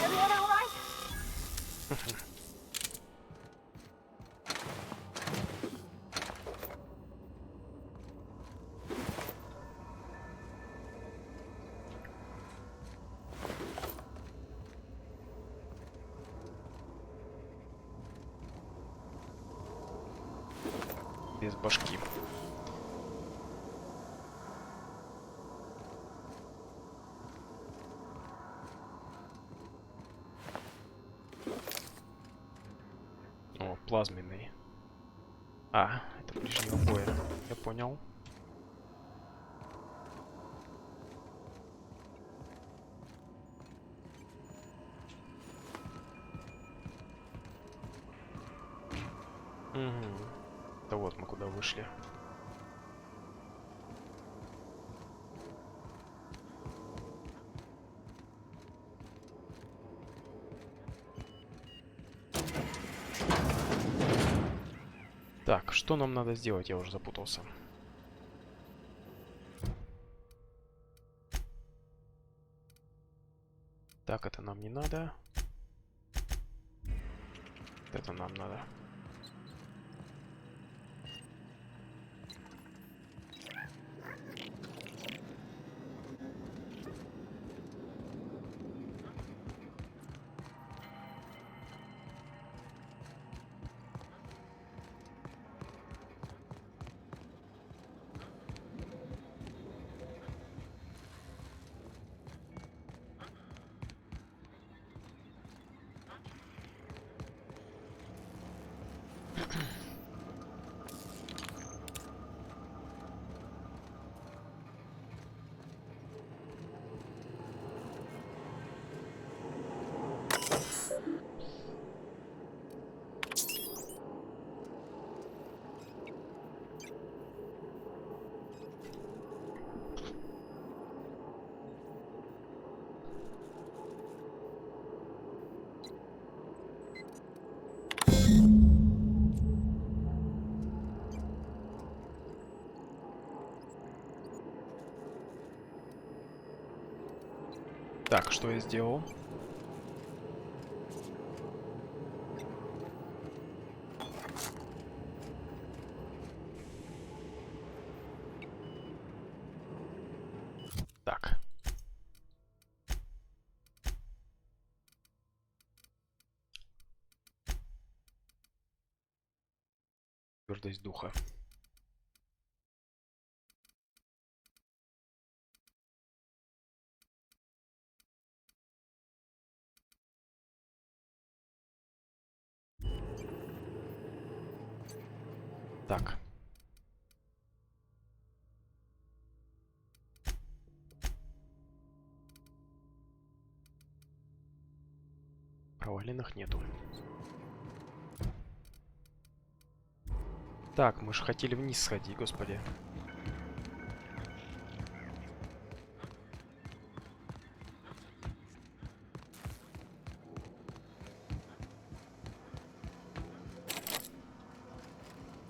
Everyone all right? Без башки. О, плазменный. А, это ближнего боя. Я понял. Угу. Да вот мы куда вышли. Так, что нам надо сделать? Я уже запутался. Так, это нам не надо. Это нам надо. Так, что я сделал? Так. Твердость духа. Так. Проваленных нету. Так, мы же хотели вниз сходить, господи.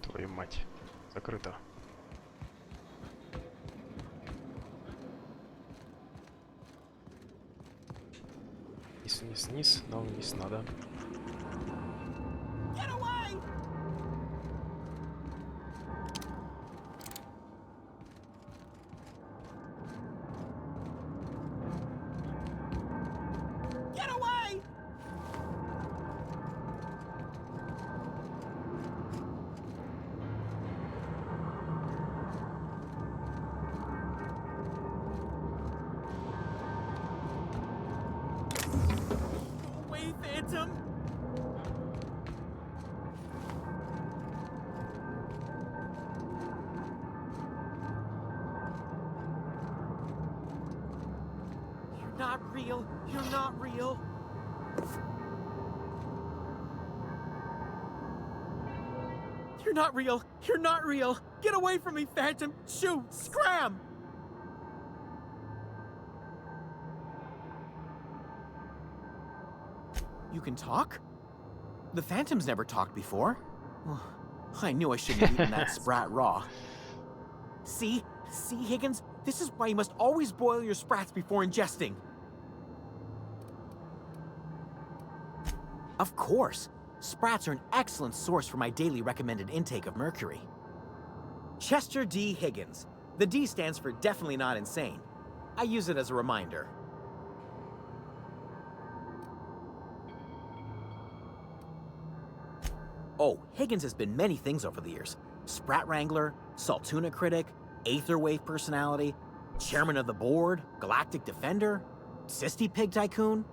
Твою мать. Закрыто. Вниз, вниз, вниз. Нам вниз надо. Get away! Get away! Go away, Phantom! You're not real. You're not real. You're not real. You're not real. Get away from me, Phantom. Shoot. Scram. You can talk? The Phantom's never talked before. I knew I shouldn't have eaten that sprat raw. See? See, Higgins? This is why you must always boil your sprats before ingesting. Of course. Sprats are an excellent source for my daily recommended intake of mercury. Chester D. Higgins. The D stands for definitely not insane. I use it as a reminder. Oh, Higgins has been many things over the years. Sprat Wrangler, Saltuna Critic, Aetherwave Personality, Chairman of the Board, Galactic Defender, Sisty Pig Tycoon.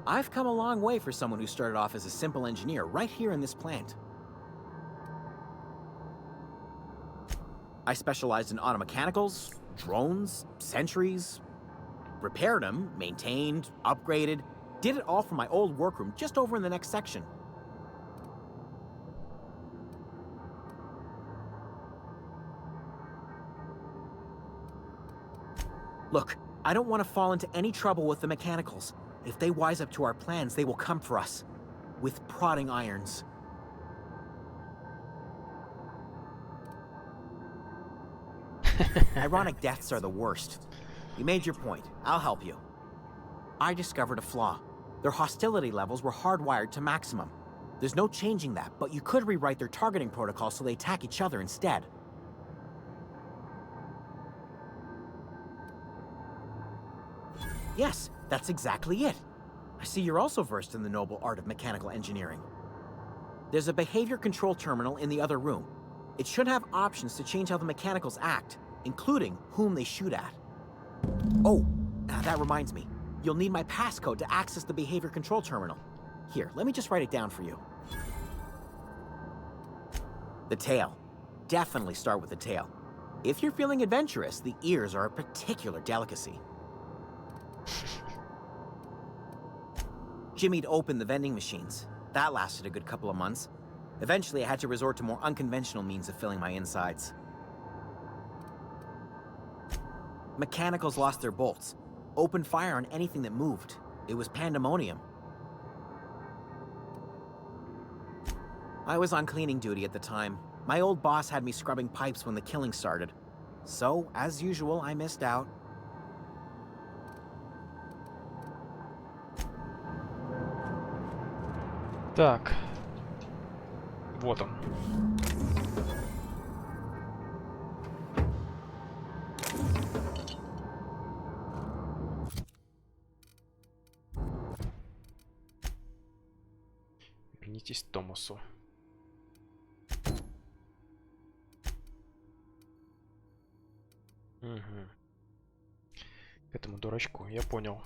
I've come a long way for someone who started off as a simple engineer right here in this plant. I specialized in automechanicals, drones, sentries, repaired them, maintained, upgraded, did it all from my old workroom just over in the next section. Look, I don't want to fall into any trouble with the mechanicals. If they wise up to our plans, they will come for us. With prodding irons. Ironic deaths are the worst. You made your point. I'll help you. I discovered a flaw. Their hostility levels were hardwired to maximum. There's no changing that, but you could rewrite their targeting protocol so they attack each other instead. Yes, that's exactly it. I see you're also versed in the noble art of mechanical engineering. There's a behavior control terminal in the other room. It should have options to change how the mechanicals act, including whom they shoot at. Oh, that reminds me. You'll need my passcode to access the behavior control terminal. Here, let me just write it down for you. The tail. Definitely start with the tail. If you're feeling adventurous, the ears are a particular delicacy. Jimmy'd opened the vending machines. That lasted a good couple of months. Eventually, I had to resort to more unconventional means of filling my insides. Mechanicals lost their bolts. Opened fire on anything that moved. It was pandemonium. I was on cleaning duty at the time. My old boss had me scrubbing pipes when the killing started. So, as usual, I missed out. Так. Вот он. Вернитесь к Томасу. Угу. К этому дурачку, я понял.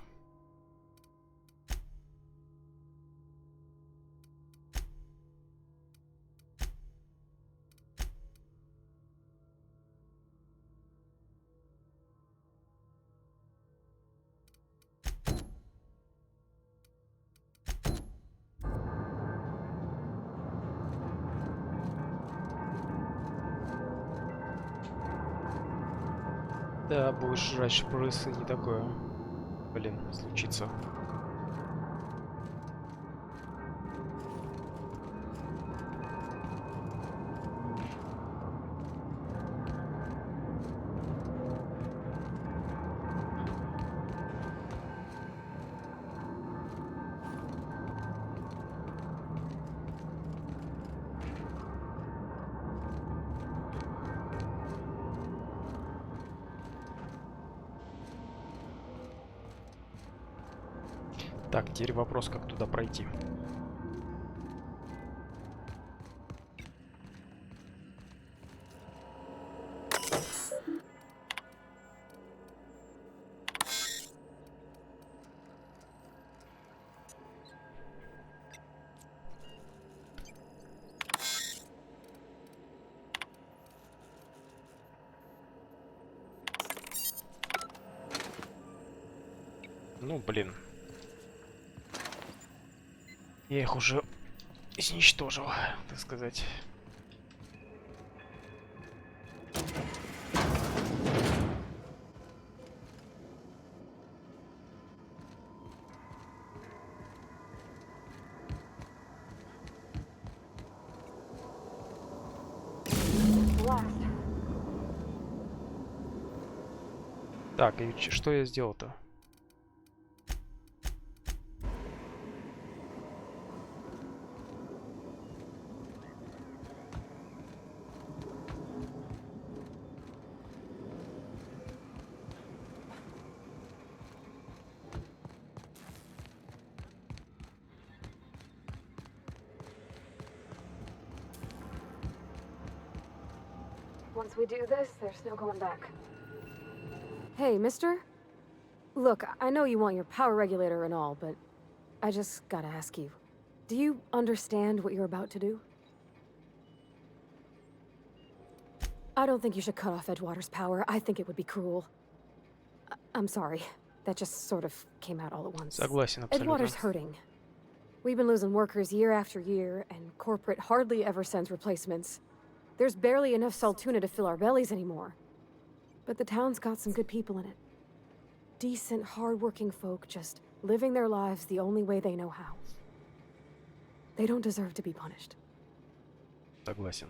Да, будешь жрать шпрысы, не такое. Блин, случится. Так, теперь вопрос, как туда пройти. Ну, блин. Я их уже изничтожил, так сказать. Так, и что я сделал-то? Once we do this, there's no going back. Hey, mister? Look, I know you want your power regulator and all, but I just gotta ask you. Do you understand what you're about to do? I don't think you should cut off Edgewater's power. I think it would be cruel. I'm sorry. That just sort of came out all at once. Согласен абсолютно. Edgewater's hurting. We've been losing workers year after year, and corporate hardly ever sends replacements. There's barely enough Saltuna to fill our bellies anymore. But the town's got some good people in it. Decent, hard-working folk just living their lives the only way they know how. They don't deserve to be punished. Согласен.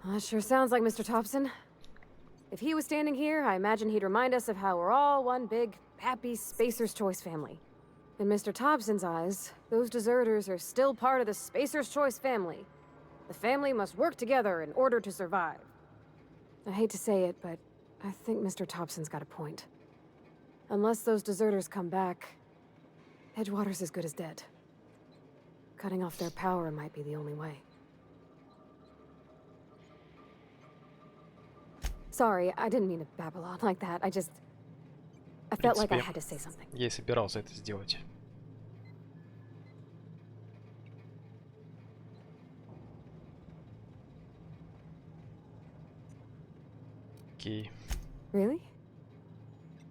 That sure sounds like Mr. Thompson. If he was standing here, I imagine he'd remind us of how we're all one big, happy Spacer's Choice family. In Mr. Thompson's eyes, those deserters are still part of the Spacer's Choice family. The family must work together in order to survive. I hate to say it, but I think Mr. Thompson's got a point. Unless those deserters come back, Edgewater's as good as dead. Cutting off their power might be the only way. Sorry, I didn't mean to babble on like that. I felt like I had to say something. Я и собирался это сделать. Окей. Really?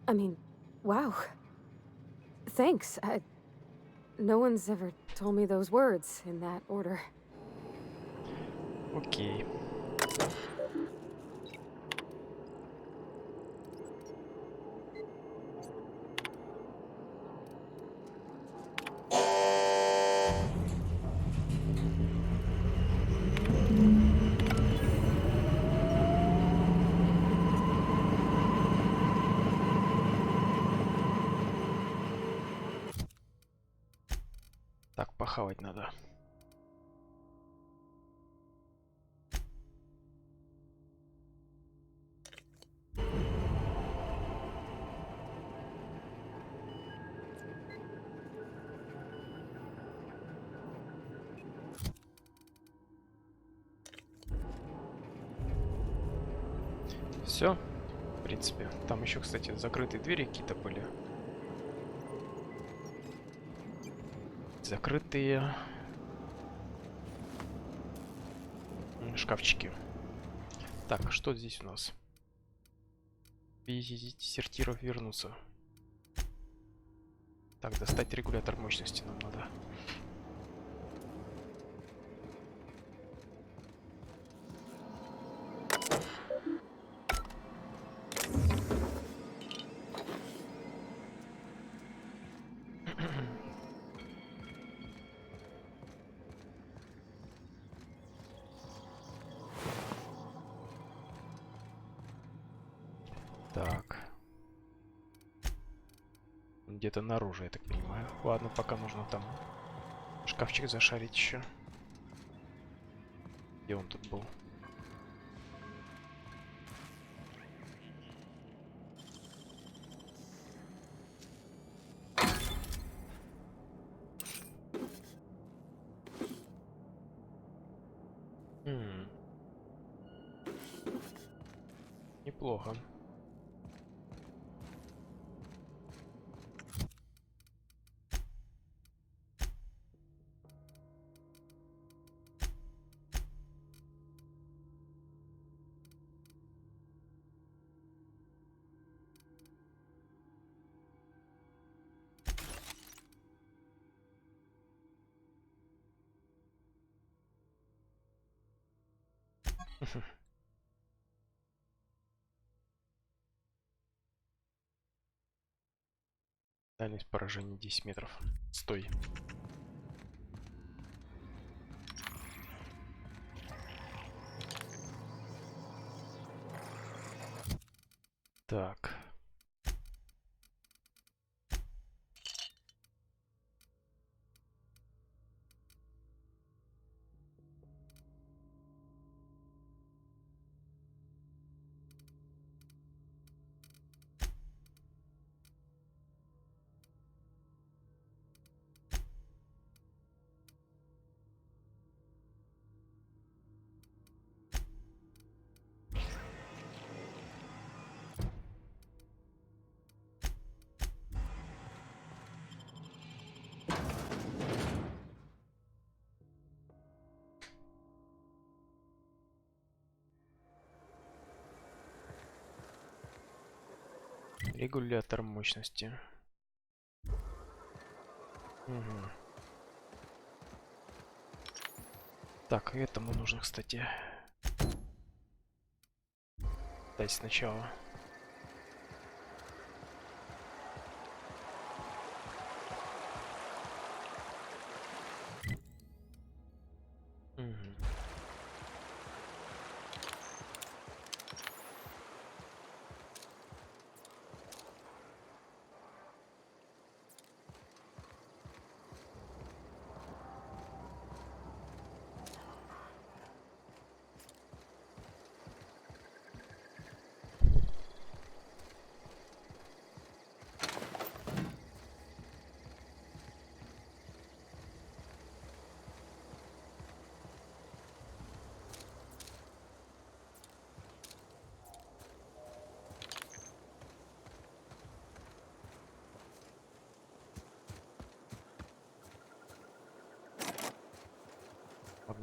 I mean, wow. Thanks. No one's ever told me those words in that order. Окей. Так, похавать надо. Все, в принципе. Там еще, кстати, закрытые двери какие-то были. Закрытые шкафчики. Так, что здесь у нас? Дезертиров вернуться. Так, достать регулятор мощности нам надо. Так. Где-то наружу, я так понимаю. Ладно, пока нужно там шкафчик зашарить еще. Где он тут был? Неплохо. Дальность поражения 10 метров. Стой. Так. Регулятор мощности. Угу. Так, этому нужно, кстати, дать сначала. Угу.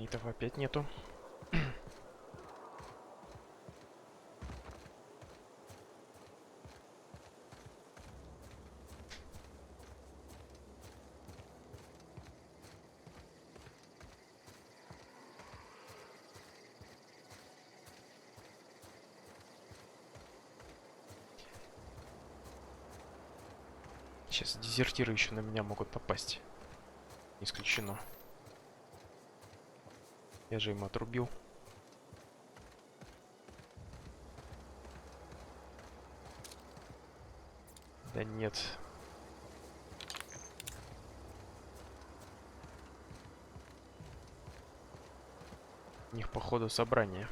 магнитов опять нету. Сейчас дезертиры еще на меня могут попасть. Не исключено. Я же им отрубил. Да нет. У них походу собрание.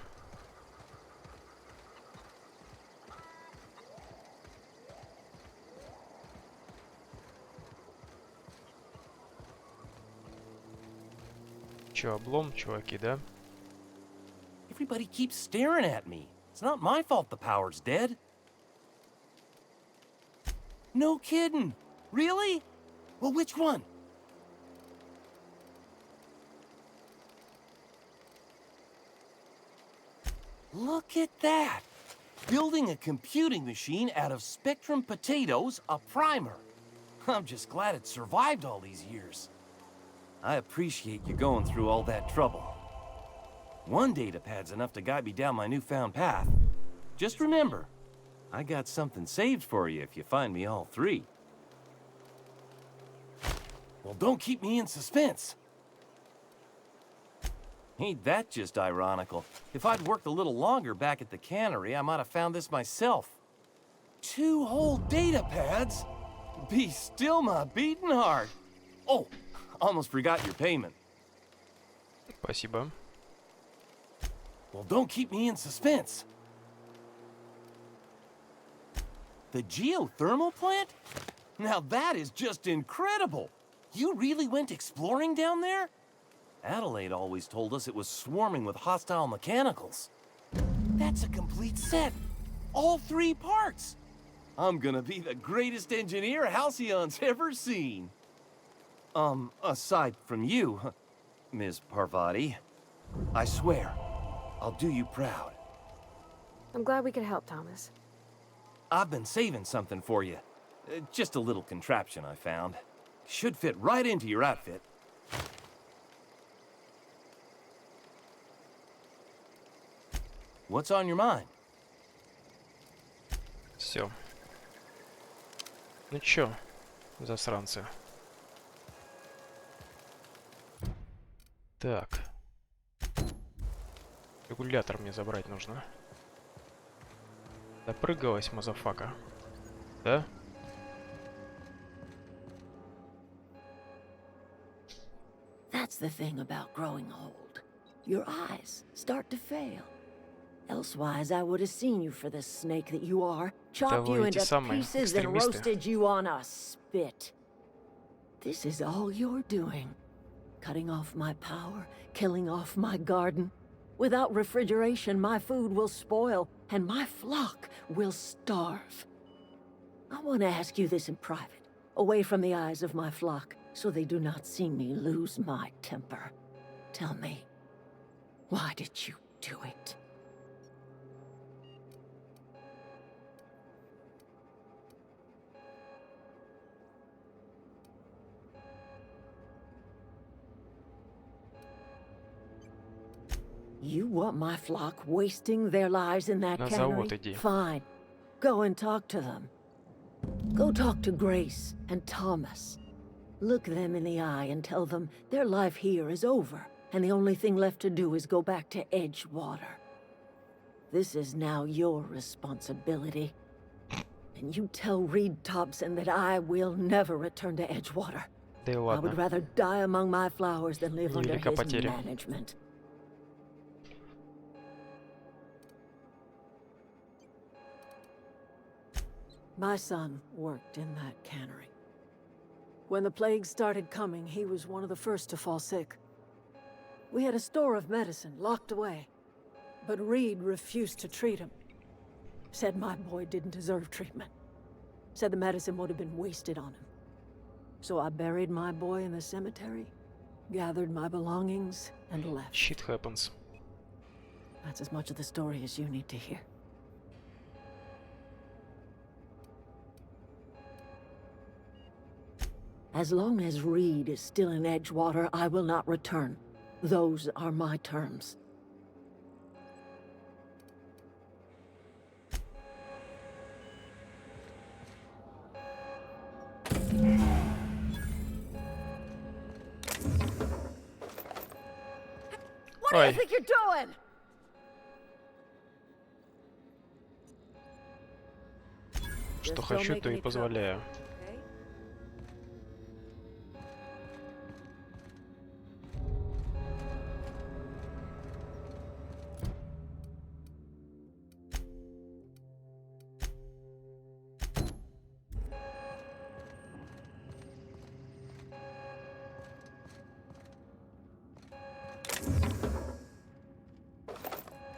Чё, облом, чуваки, да? Everybody keeps staring at me. It's not my fault the power's dead. No kidding. Really? Well, which one? Look at that. Building a computing machine out of Spectrum potatoes, a primer. I'm just glad it survived all these years. I appreciate you going through all that trouble. One datapad's enough to guide me down my newfound path. Just remember, I got something saved for you if you find me all three. Well, don't keep me in suspense. Ain't that just ironical? If I'd worked a little longer back at the cannery, I might have found this myself. 2 whole datapads? Be still my beating heart. Oh, almost forgot your payment. Спасибо. Well, don't keep me in suspense. The geothermal plant? Now that is just incredible. You really went exploring down there? Adelaide always told us it was swarming with hostile mechanicals. That's a complete set. All 3 parts. I'm gonna be the greatest engineer Halcyon's ever seen. Aside from you, Ms. Parvati, I swear, I'll do you proud. I'm glad we could help, Thomas. I've been saving something for you. Just a little contraption I found. Should fit right into your outfit. What's on your mind? Все. Ну чё, засранцы. Так. Регулятор мне забрать нужно. Допрыгалась, мазафака. Да? That's the thing about growing old. Your eyes start to fail. Elsewise, I would have seen you for the snake that you are, chopped you вы into эти самые pieces and экстремисты. roasted you on a spit. This is all you're doing. Cutting off my power, killing off my garden. Without refrigeration, my food will spoil, and my flock will starve. I want to ask you this in private, away from the eyes of my flock, so they do not see me lose my temper. Tell me, why did you do it? You want my flock wasting their lives in that На cannery? завод иди. Fine. Go and talk to them. Go talk to Grace and Thomas. Look them in the eye and tell them their life here is over, and the only thing left to do is go back to Edgewater. This is now your responsibility. And you tell Reed Thompson that I will never return to Edgewater. Да и I would ладно. rather die among my flowers than live under Невелика his потеря. management. My son worked in that cannery. When the plague started coming, he was one of the first to fall sick. We had a store of medicine locked away, but Reed refused to treat him. Said my boy didn't deserve treatment. Said the medicine would have been wasted on him. So I buried my boy in the cemetery gathered my belongings, and left. Shit happens. That's as much of the story as you need to hear. As long as Reed is still in Edgewater, I will not return. Those are my terms. What do Ой. you think you're doing? Что Just don't хочу, make то и any trouble, позволяю. okay?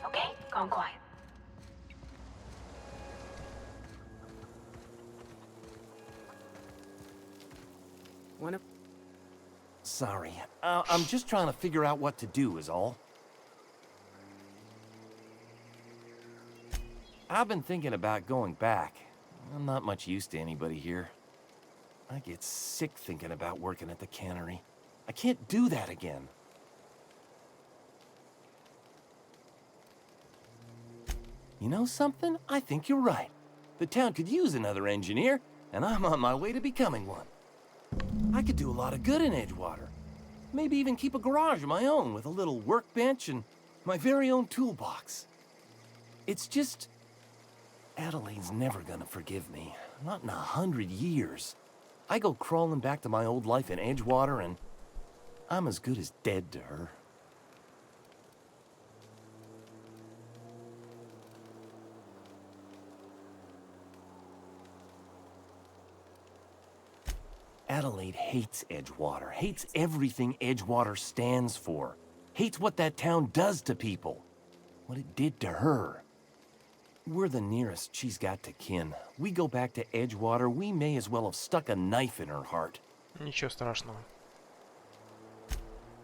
Okay, gone quiet. Sorry. I'm just trying to figure out what to do is all. I've been thinking about going back. I'm not much use to anybody here. I get sick thinking about working at the cannery. I can't do that again. You know something? I think you're right. The town could use another engineer, and I'm on my way to becoming one. I could do a lot of good in Edgewater. Maybe even keep a garage of my own with a little workbench and my very own toolbox. It's just... Adelaide's never gonna forgive me. Not in 100 years. I go crawling back to my old life in Edgewater and I'm as good as dead to her. Adelaide hates Edgewater, hates everything Edgewater stands for, hates what that town does to people, what it did to her. We're the nearest she's got to kin. We go back to Edgewater, we may as well have stuck a knife in her heart. Ничего страшного.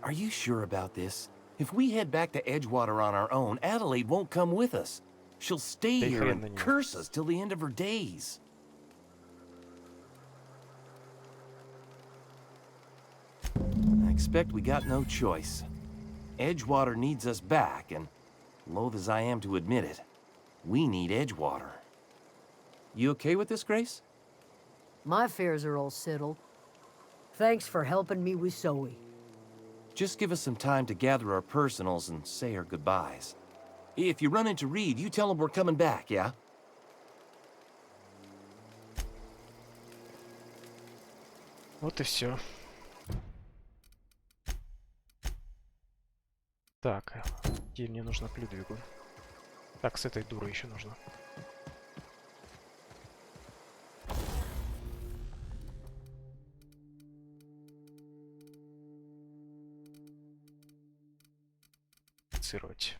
Are you sure about this? If we head back to Edgewater on our own, Adelaide won't come with us. She'll stay Да и here хрен на and неё. curse us till the end of her days. I expect we got no choice. Edgewater needs us back, and loath as I am to admit it, we need Edgewater. You okay with this, Grace? My affairs are all settled. Thanks for helping me with Zoe. Just give us some time to gather our personals and say our goodbyes. If you run into Reed, you tell him we're coming back, yeah? Вот и все. Так, где мне нужно к Людвигу? Так, с этой дурой еще нужно. Цировать.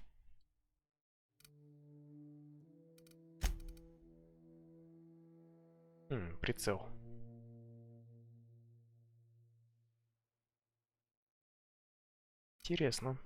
Прицел. Интересно.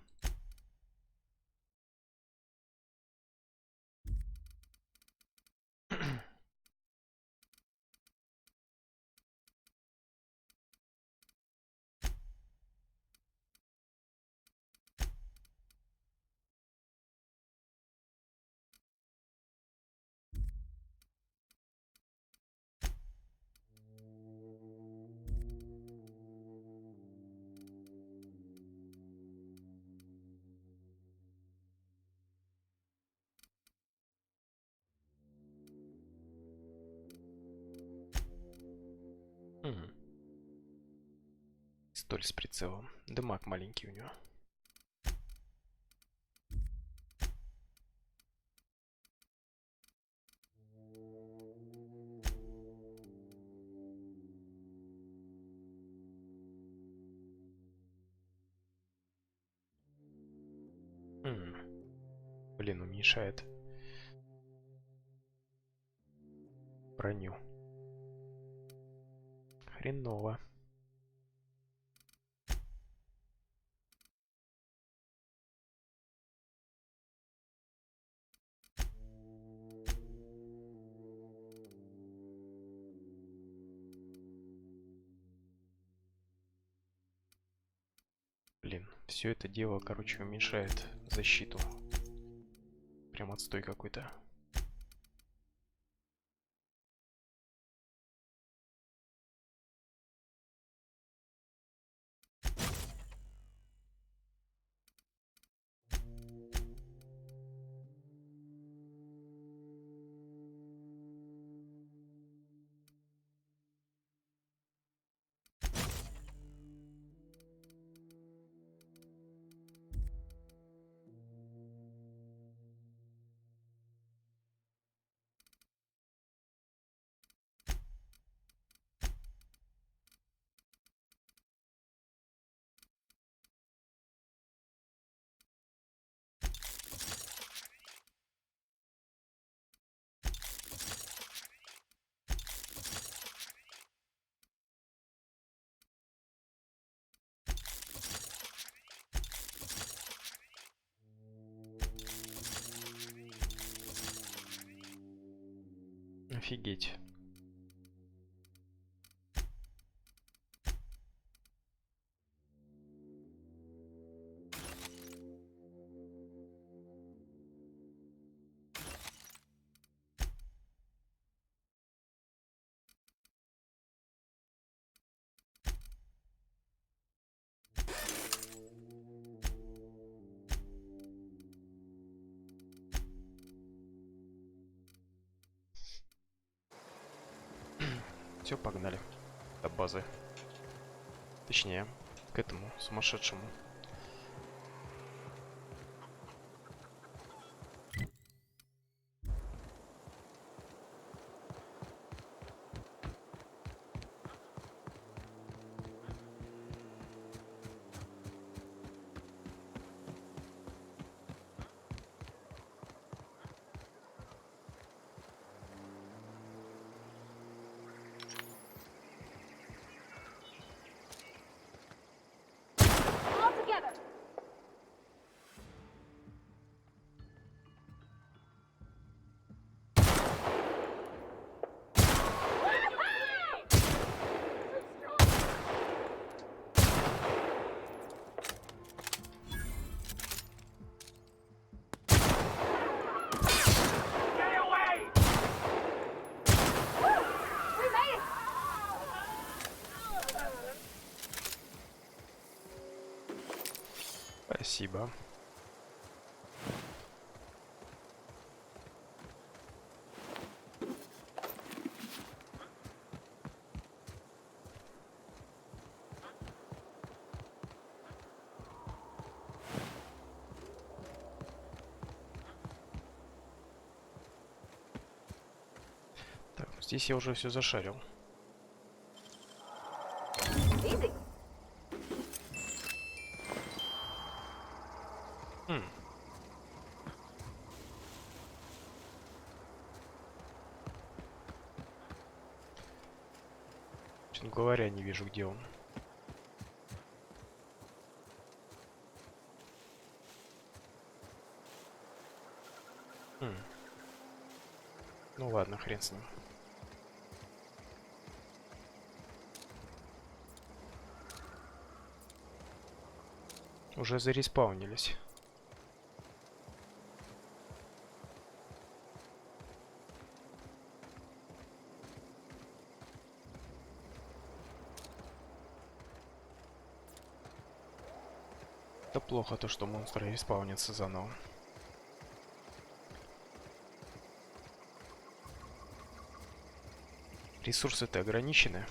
Столь с прицелом. Дымак маленький у него. Блин, уменьшает броню. Хреново. Блин, все это дело, короче, уменьшает защиту. Прям отстой какой-то. Офигеть. Все, погнали. До базы. Точнее, к этому сумасшедшему. Спасибо. Так, здесь я уже все зашарил. Честно говоря, не вижу, где он. Ну ладно, хрен с ним. Уже зареспаунились. Это плохо, то что монстры респаунятся заново. Ресурсы-то ограничены.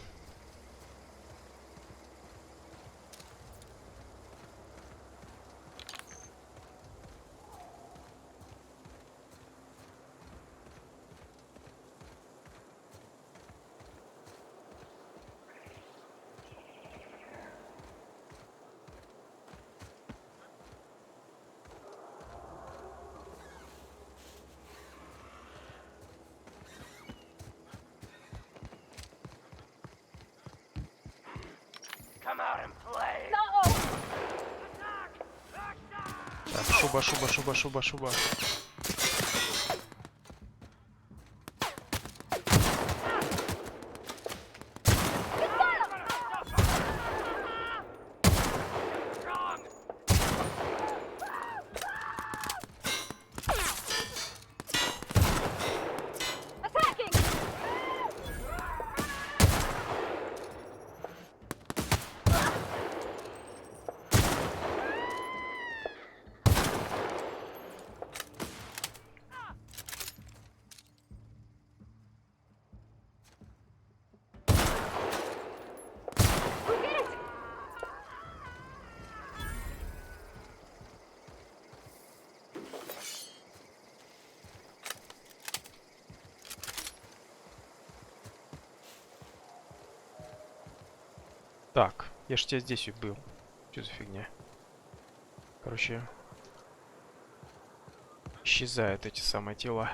Так, шуба. Так, я ж тебя здесь убил. Что за фигня? Короче, исчезают эти самые тела.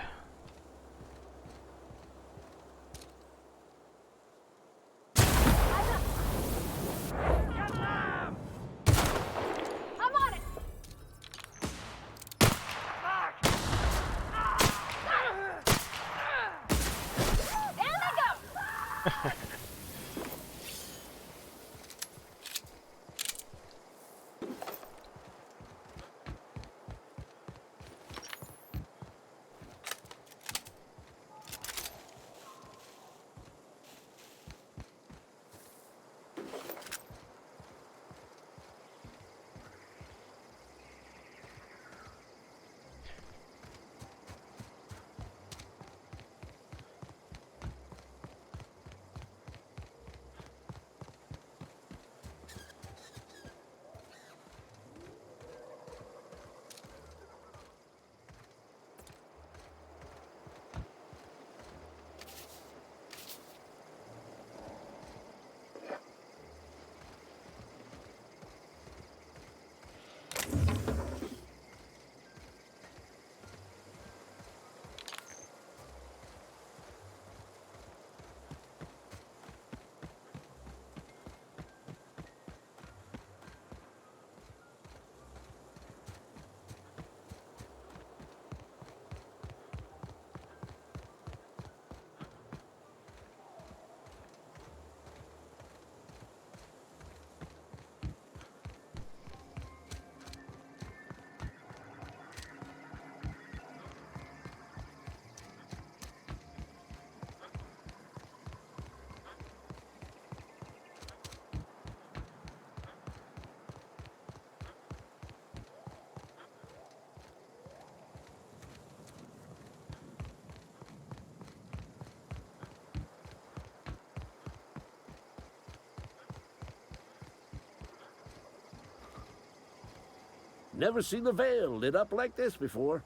Never seen the veil lit up like this before.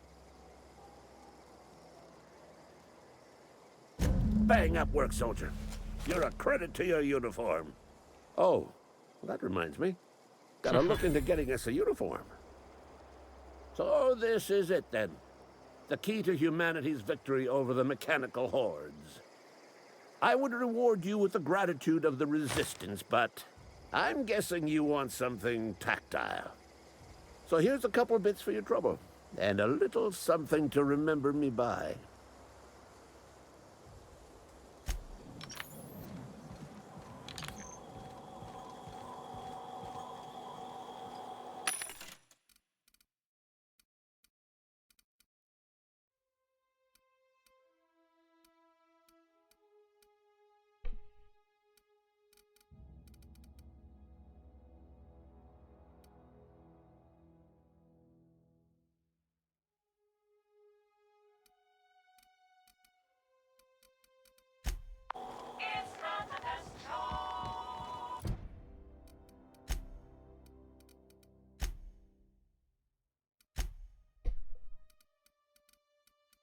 Bang up work, soldier. You're a credit to your uniform. Oh, that reminds me. Gotta look into getting us a uniform. So this is it then. The key to humanity's victory over the mechanical hordes. I would reward you with the gratitude of the resistance, but I'm guessing you want something tactile. So here's a couple of bits for your trouble, and a little something to remember me by.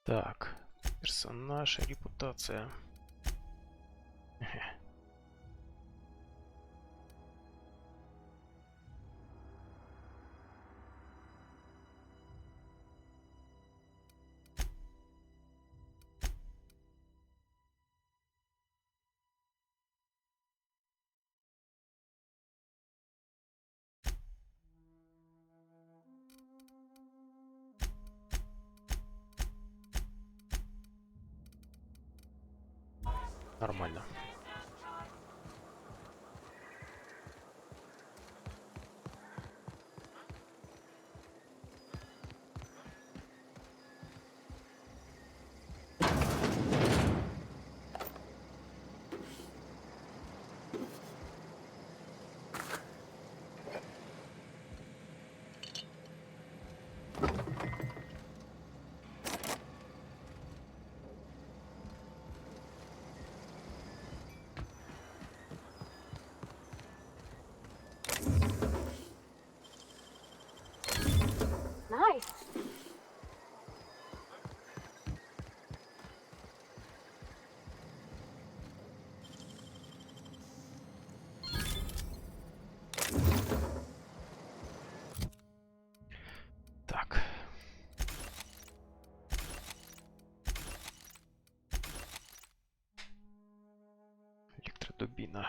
Так, персонаж, репутация. Нормально. дубина.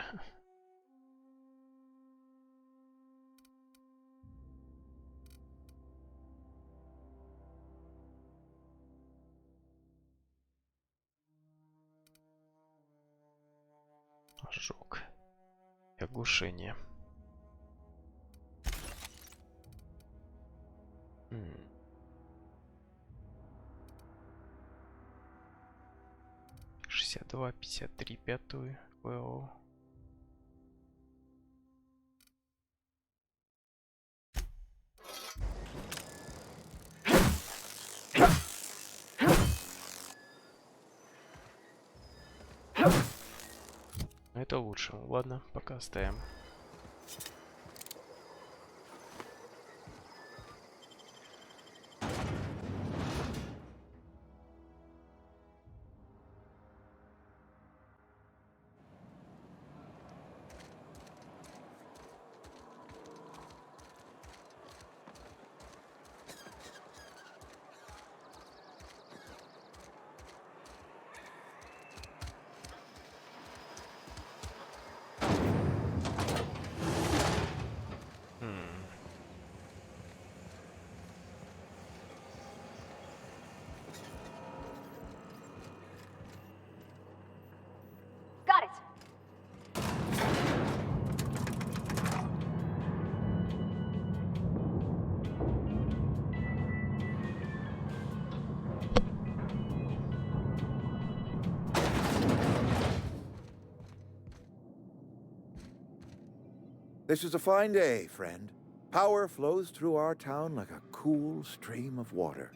Ожог. И оглушение. М. 62, 53, пятую. ВО. Это лучше. Ладно, пока оставим. Got it. This is a fine day, friend. Power flows through our town like a cool stream of water.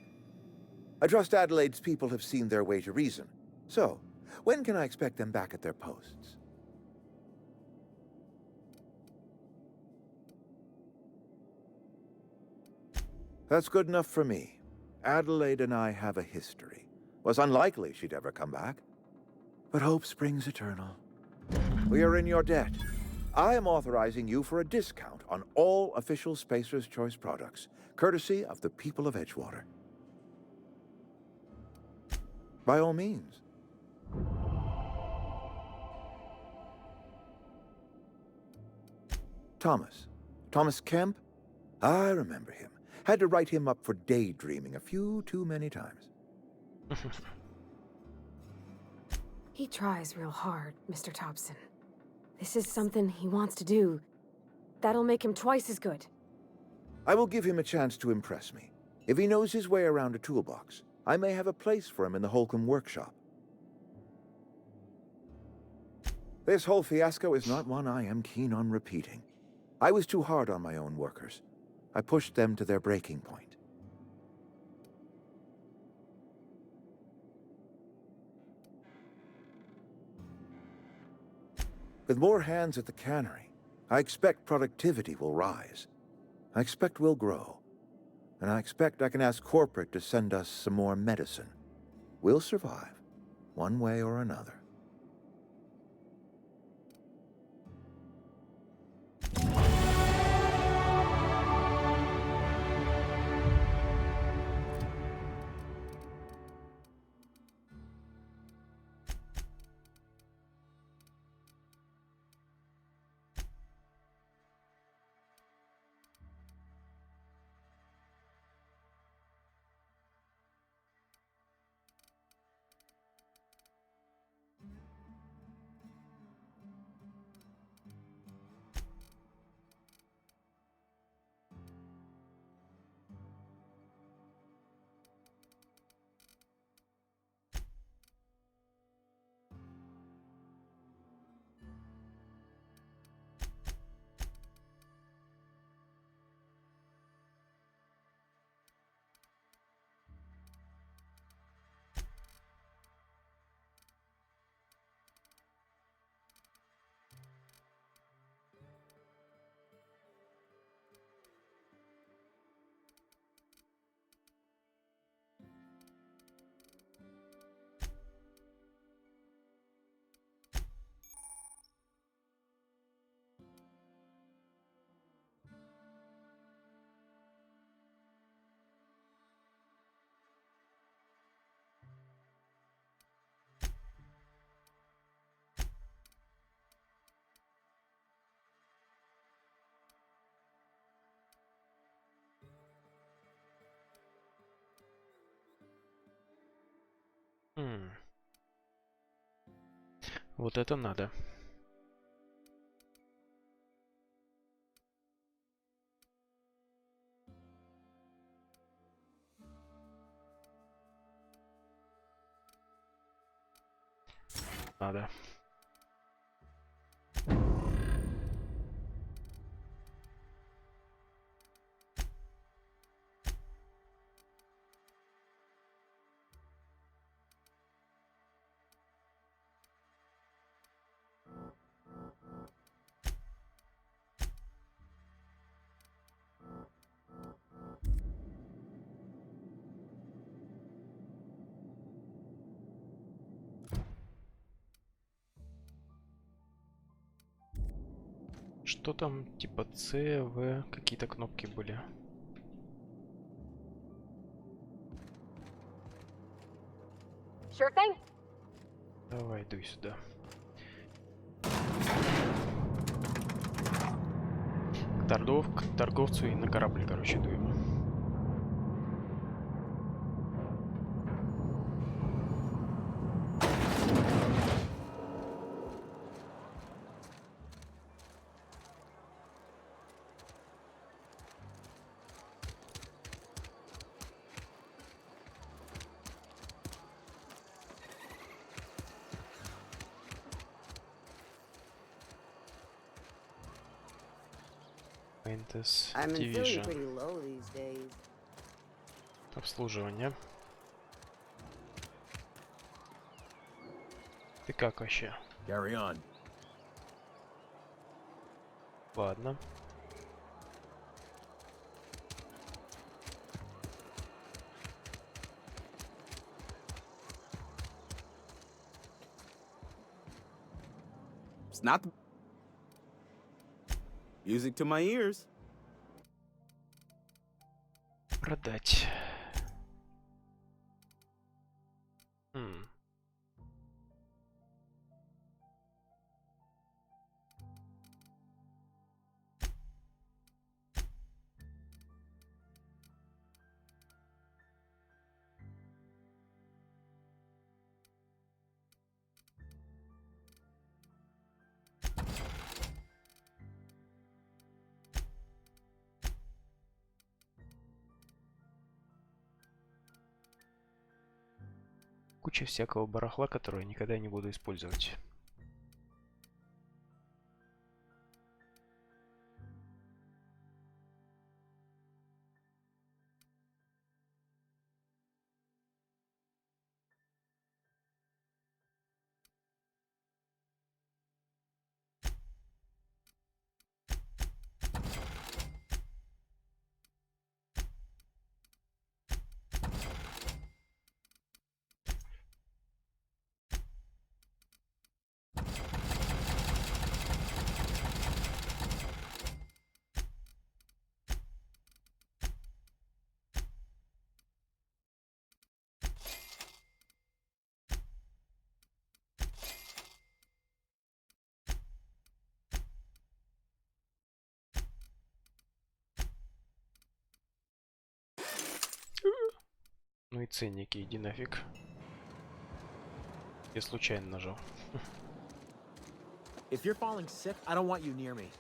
I trust Adelaide's people have seen their way to reason. So, when can I expect them back at their posts? That's good enough for me. Adelaide and I have a history. Was unlikely she'd ever come back. But hope springs eternal. We are in your debt. I am authorizing you for a discount on all official Spacer's Choice products, courtesy of the people of Edgewater. By all means. Thomas Kemp? I remember him. Had to write him up for daydreaming a few too many times. He tries real hard, Mr. Thompson. This is something he wants to do. That'll make him twice as good. I will give him a chance to impress me. If he knows his way around a toolbox, I may have a place for him in the Holcomb workshop. This whole fiasco is not one I am keen on repeating. I was too hard on my own workers. I pushed them to their breaking point. With more hands at the cannery, I expect productivity will rise. I expect we'll grow. And I expect I can ask corporate to send us some more medicine. We'll survive, one way or another. Вот это надо. Надо. Что там? Типа C, V, какие-то кнопки были. Sure thing. Давай, дуй сюда. К торговцу и на корабль, короче, дуем. I'm feeling Division. pretty low these days. Обслуживание. Ты как вообще? Carry on. Ладно. It's not the music to my ears. Продать. Куча всякого барахла, которое я никогда не буду использовать. Ну и ценники, иди нафиг. Я случайно нажал. If you're falling sick, I don't want you near me.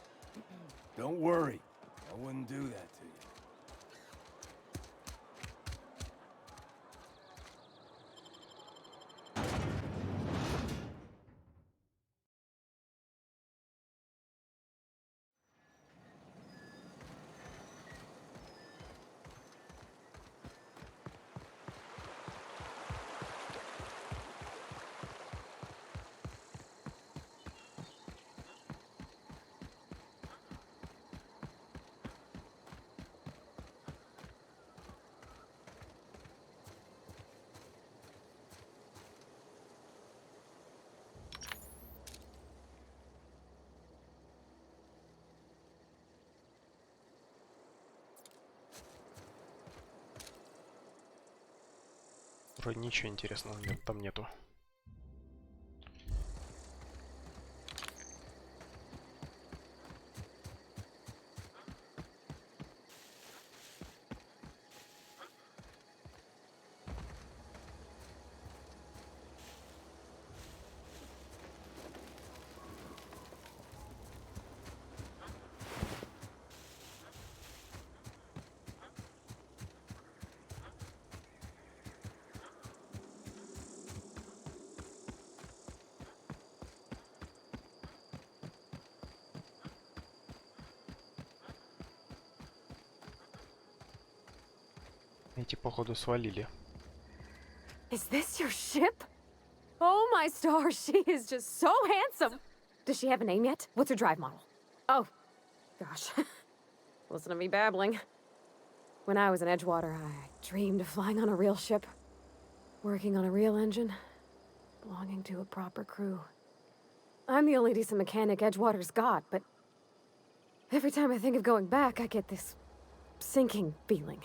Don't worry. I wouldn't do that to you. Вроде ничего интересного там нету. Эти, походу, свалили. Is this your ship? Oh my stars, she is just so handsome. Does she have a name yet? What's her drive model? Oh, gosh. Listen to me babbling. When I was in Edgewater, I dreamed of flying on a real ship, working on a real engine, belonging to a proper crew. I'm the only decent mechanic Edgewater's got, but every time I think of going back, I get this sinking feeling.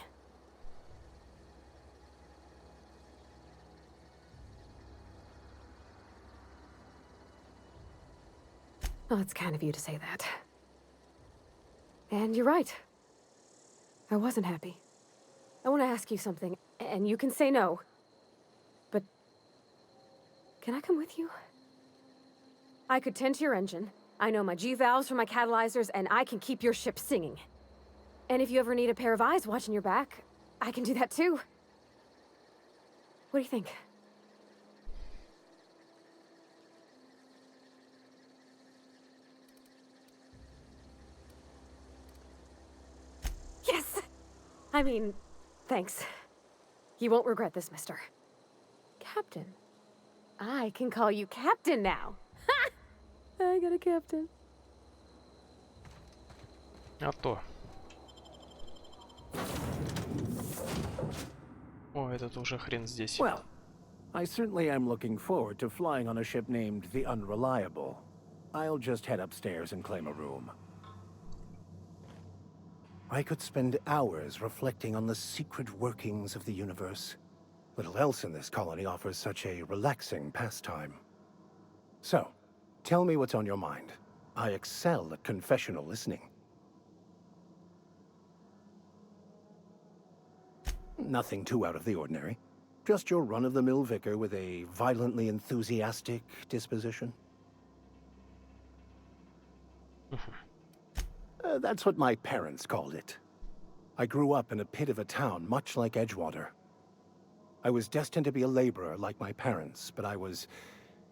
Well, it's kind of you to say that. And you're right. I wasn't happy. I want to ask you something, and you can say no. But can I come with you? I could tend to your engine. I know my G-valves from my catalyzers, and I can keep your ship singing. And if you ever need a pair of eyes watching your back, I can do that too. What do you think? Yes! I mean, thanks. You won't regret this, mister. Captain. I can call you Captain now. Ha! I got a captain. А то. О, этот уже хрен здесь. Well, I certainly am looking forward to flying on a ship named the Unreliable. I'll just head upstairs and claim a room. I could spend hours reflecting on the secret workings of the universe. Little else in this colony offers such a relaxing pastime. So, tell me what's on your mind. I excel at confessional listening. Nothing too out of the ordinary. Just your run-of-the-mill vicar with a violently enthusiastic disposition. That's what my parents called it. I grew up in a pit of a town much like Edgewater. I was destined to be a laborer like my parents, but I was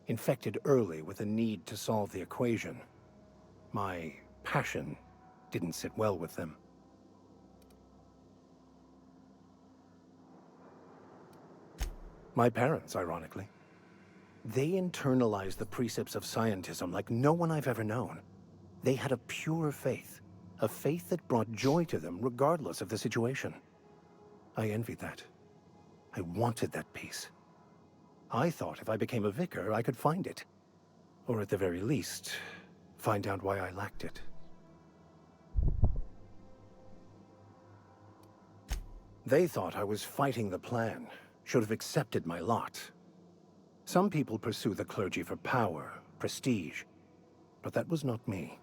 infected early with a need to solve the equation. My passion didn't sit well with them. My parents, ironically. They internalized the precepts of scientism like no one I've ever known. They had a pure faith, a faith that brought joy to them regardless of the situation. I envied that. I wanted that peace. I thought if I became a vicar, I could find it. Or at the very least, find out why I lacked it. They thought I was fighting the plan, should have accepted my lot. Some people pursue the clergy for power, prestige, but that was not me.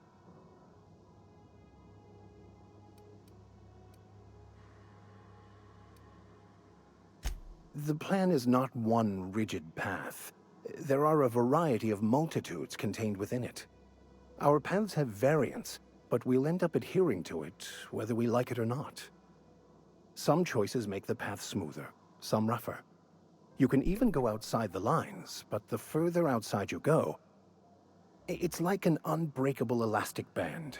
The plan is not one rigid path. There are a variety of multitudes contained within it. Our paths have variance, but we'll end up adhering to it, whether we like it or not. Some choices make the path smoother, some rougher. You can even go outside the lines, but the further outside you go, it's like an unbreakable elastic band.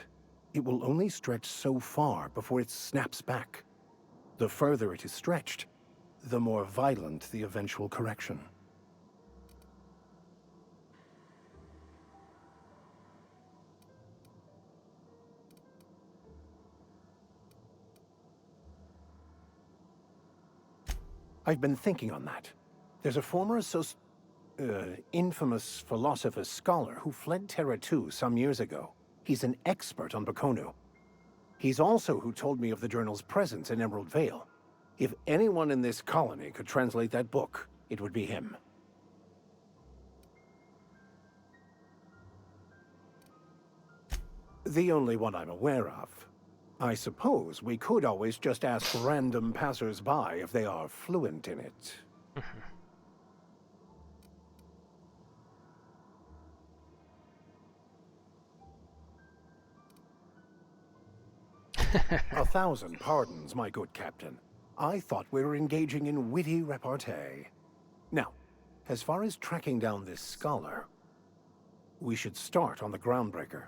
It will only stretch so far before it snaps back. The further it is stretched, the more violent the eventual correction. I've been thinking on that. There's a former infamous philosopher scholar who fled Terra 2 some years ago. He's an expert on Bakonu. He's also who told me of the journal's presence in Emerald Vale. If anyone in this colony could translate that book, it would be him. The only one I'm aware of. I suppose we could always just ask random passers-by if they are fluent in it. 1,000 pardons, my good captain. I thought we were engaging in witty repartee. Now, as far as tracking down this scholar, we should start on the Groundbreaker.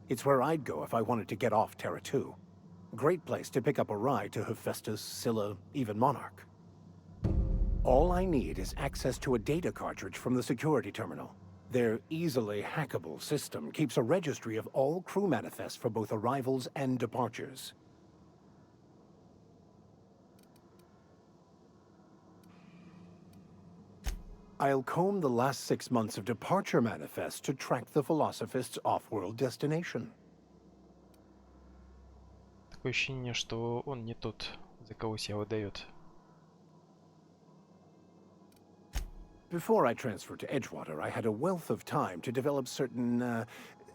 It's where I'd go if I wanted to get off Terra 2. Great place to pick up a ride to Hephaestus, Scylla, even Monarch. All I need is access to a data cartridge from the security terminal. Their easily hackable system keeps a registry of all crew manifests for both arrivals and departures. I'll comb the last 6 months of departure manifests to track the Philosophist's off-world destination. Такое ощущение, что он не тот, за кого себя выдает. Before I transferred to Edgewater, I had a wealth of time to develop certain,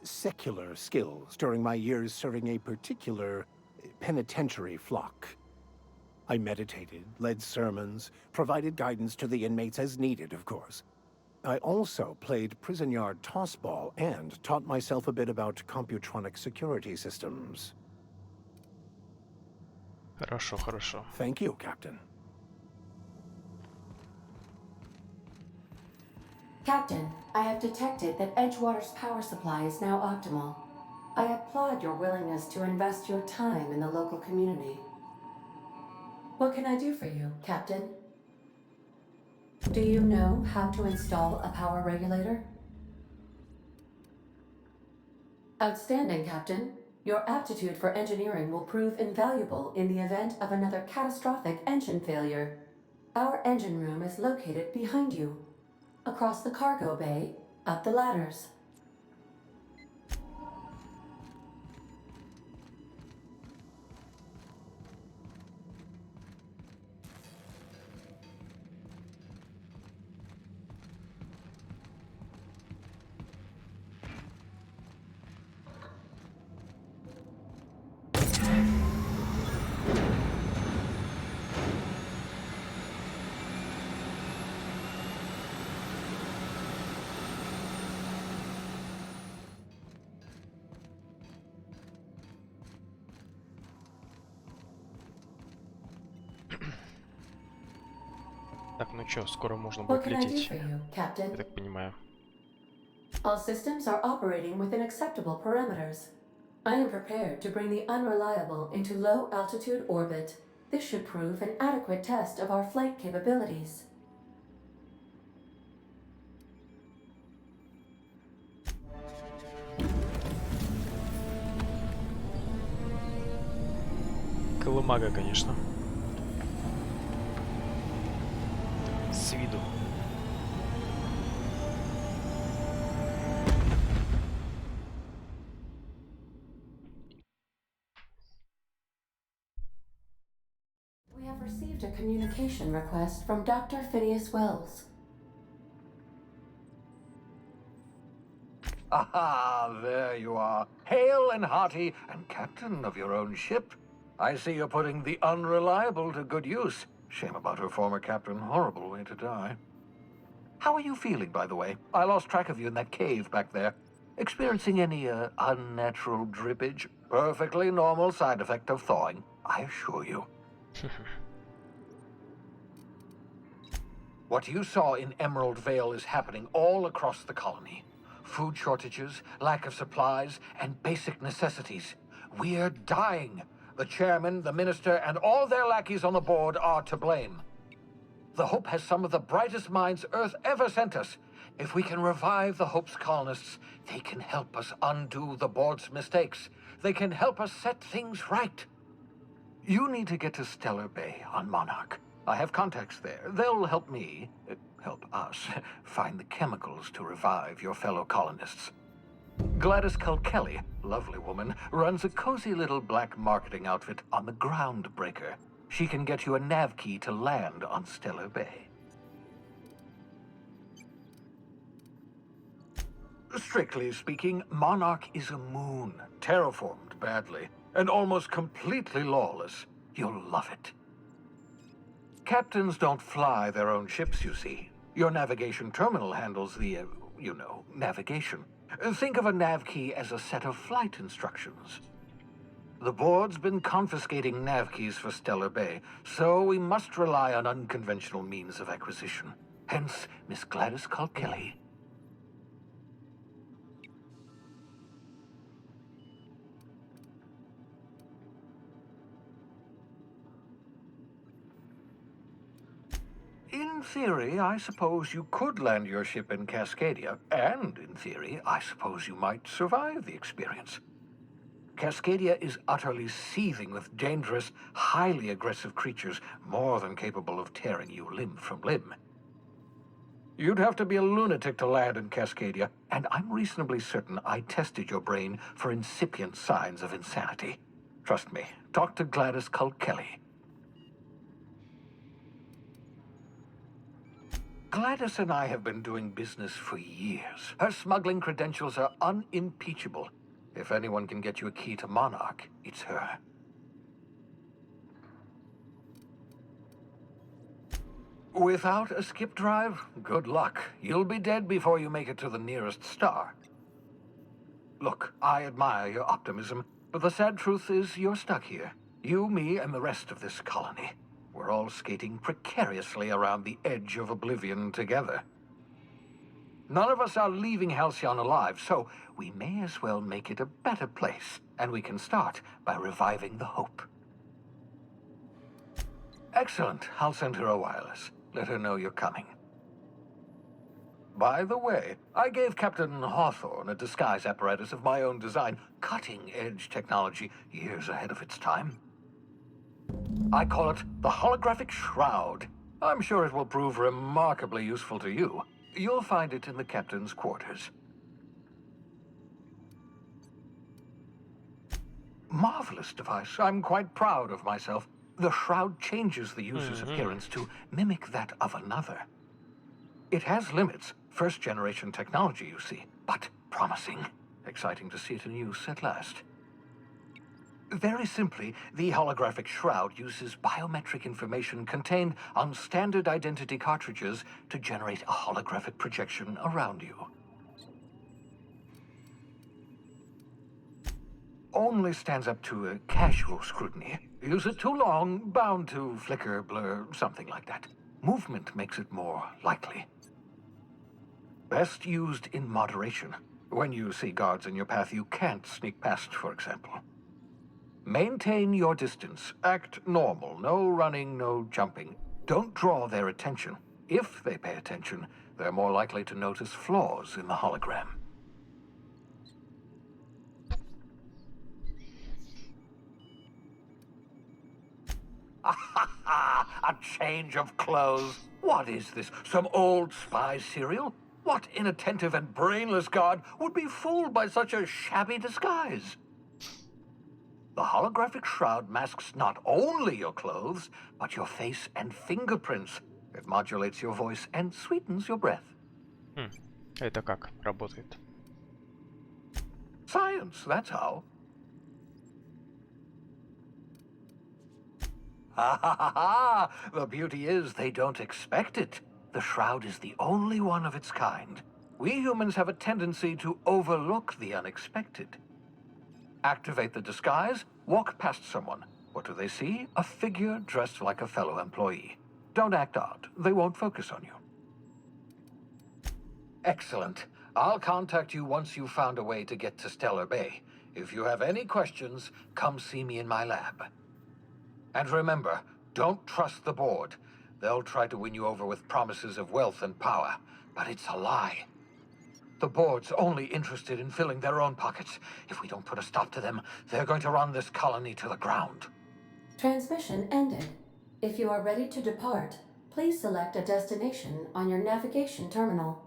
secular skills during my years serving a particular penitentiary flock. I meditated, led sermons, provided guidance to the inmates as needed, of course. I also played prison yard tossball and taught myself a bit about computronic security systems. Хорошо, хорошо. Thank you, Captain. Captain, I have detected that Edgewater's power supply is now optimal. I applaud your willingness to invest your time in the local community. What can I do for you, Captain? Do you know how to install a power regulator? Outstanding, Captain. Your aptitude for engineering will prove invaluable in the event of another catastrophic engine failure. Our engine room is located behind you. Across the cargo bay, up the ladders. Так, ну чё, скоро можно What будет can I do лететь, for you, Captain? я так понимаю. All systems are operating within acceptable parameters. I am prepared to bring the unreliable into low-altitude orbit. This should prove an adequate test of our flight capabilities. Колымага, конечно. С виду. We have received a communication request from Dr. Phineas Wells. Aha, there you are. Hale and hearty, and captain of your own ship. I see you're putting the unreliable to good use. Shame about her former captain. Horrible way to die. How are you feeling, by the way? I lost track of you in that cave back there. Experiencing any, unnatural drippage? Perfectly normal side effect of thawing, I assure you. What you saw in Emerald Vale is happening all across the colony. Food shortages, lack of supplies, and basic necessities. We're dying. The chairman, the minister, and all their lackeys on the board are to blame. The Hope has some of the brightest minds Earth ever sent us. If we can revive the Hope's colonists, they can help us undo the board's mistakes. They can help us set things right. You need to get to Stellar Bay on Monarch. I have contacts there. They'll help me, help us, find the chemicals to revive your fellow colonists. Gladys Kelly, lovely woman, runs a cozy little black marketing outfit on the Groundbreaker. She can get you a nav key to land on Stellar Bay. Strictly speaking, Monarch is a moon, terraformed badly, and almost completely lawless. You'll love it. Captains don't fly their own ships, you see. Your navigation terminal handles the, navigation. Think of a nav key as a set of flight instructions. The board's been confiscating nav keys for Stellar Bay, so we must rely on unconventional means of acquisition. Hence, Miss Gladys Kelly. In theory, I suppose you could land your ship in Cascadia, and in theory, I suppose you might survive the experience. Cascadia is utterly seething with dangerous, highly aggressive creatures, more than capable of tearing you limb from limb. You'd have to be a lunatic to land in Cascadia, and I'm reasonably certain I tested your brain for incipient signs of insanity. Trust me, talk to Gladys Culkelly. Gladys and I have been doing business for years. Her smuggling credentials are unimpeachable. If anyone can get you a key to Monarch, it's her. Without a skip drive, good luck. You'll be dead before you make it to the nearest star. Look, I admire your optimism, but the sad truth is you're stuck here. You, me, and the rest of this colony. We're all skating precariously around the edge of oblivion together. None of us are leaving Halcyon alive, so we may as well make it a better place, and we can start by reviving the hope. Excellent. I'll send her a wireless. Let her know you're coming. By the way, I gave Captain Hawthorne a disguise apparatus of my own design, cutting-edge technology years ahead of its time. I call it the holographic shroud. I'm sure it will prove remarkably useful to you. You'll find it in the captain's quarters. Marvelous device. I'm quite proud of myself. The shroud changes the user's appearance to mimic that of another. It has limits. First-generation technology, you see, but promising. Exciting to see it in use at last. Very simply, the holographic shroud uses biometric information contained on standard identity cartridges to generate a holographic projection around you. Only stands up to a casual scrutiny. Use it too long, bound to flicker, blur, something like that. Movement makes it more likely. Best used in moderation. When you see guards in your path you can't sneak past, for example. Maintain your distance. Act normal. No running, no jumping. Don't draw their attention. If they pay attention, they're more likely to notice flaws in the hologram. A change of clothes. What is this? Some old spy serial? What inattentive and brainless guard would be fooled by such a shabby disguise? The holographic shroud masks not only your clothes, but your face and fingerprints. It modulates your voice and sweetens your breath. Это как работает? Science, that's how. Ha ha ha ha! The beauty is they don't expect it. The shroud is the only one of its kind. We humans have a tendency to overlook the unexpected. Activate the disguise, walk past someone. What do they see? A figure dressed like a fellow employee. Don't act odd. They won't focus on you. Excellent. I'll contact you once you've found a way to get to Stellar Bay. If you have any questions, come see me in my lab. And remember, don't trust the board. They'll try to win you over with promises of wealth and power, but it's a lie. The board's only interested in filling their own pockets. If we don't put a stop to them, they're going to run this colony to the ground. Transmission ended. If you are ready to depart, please select a destination on your navigation terminal.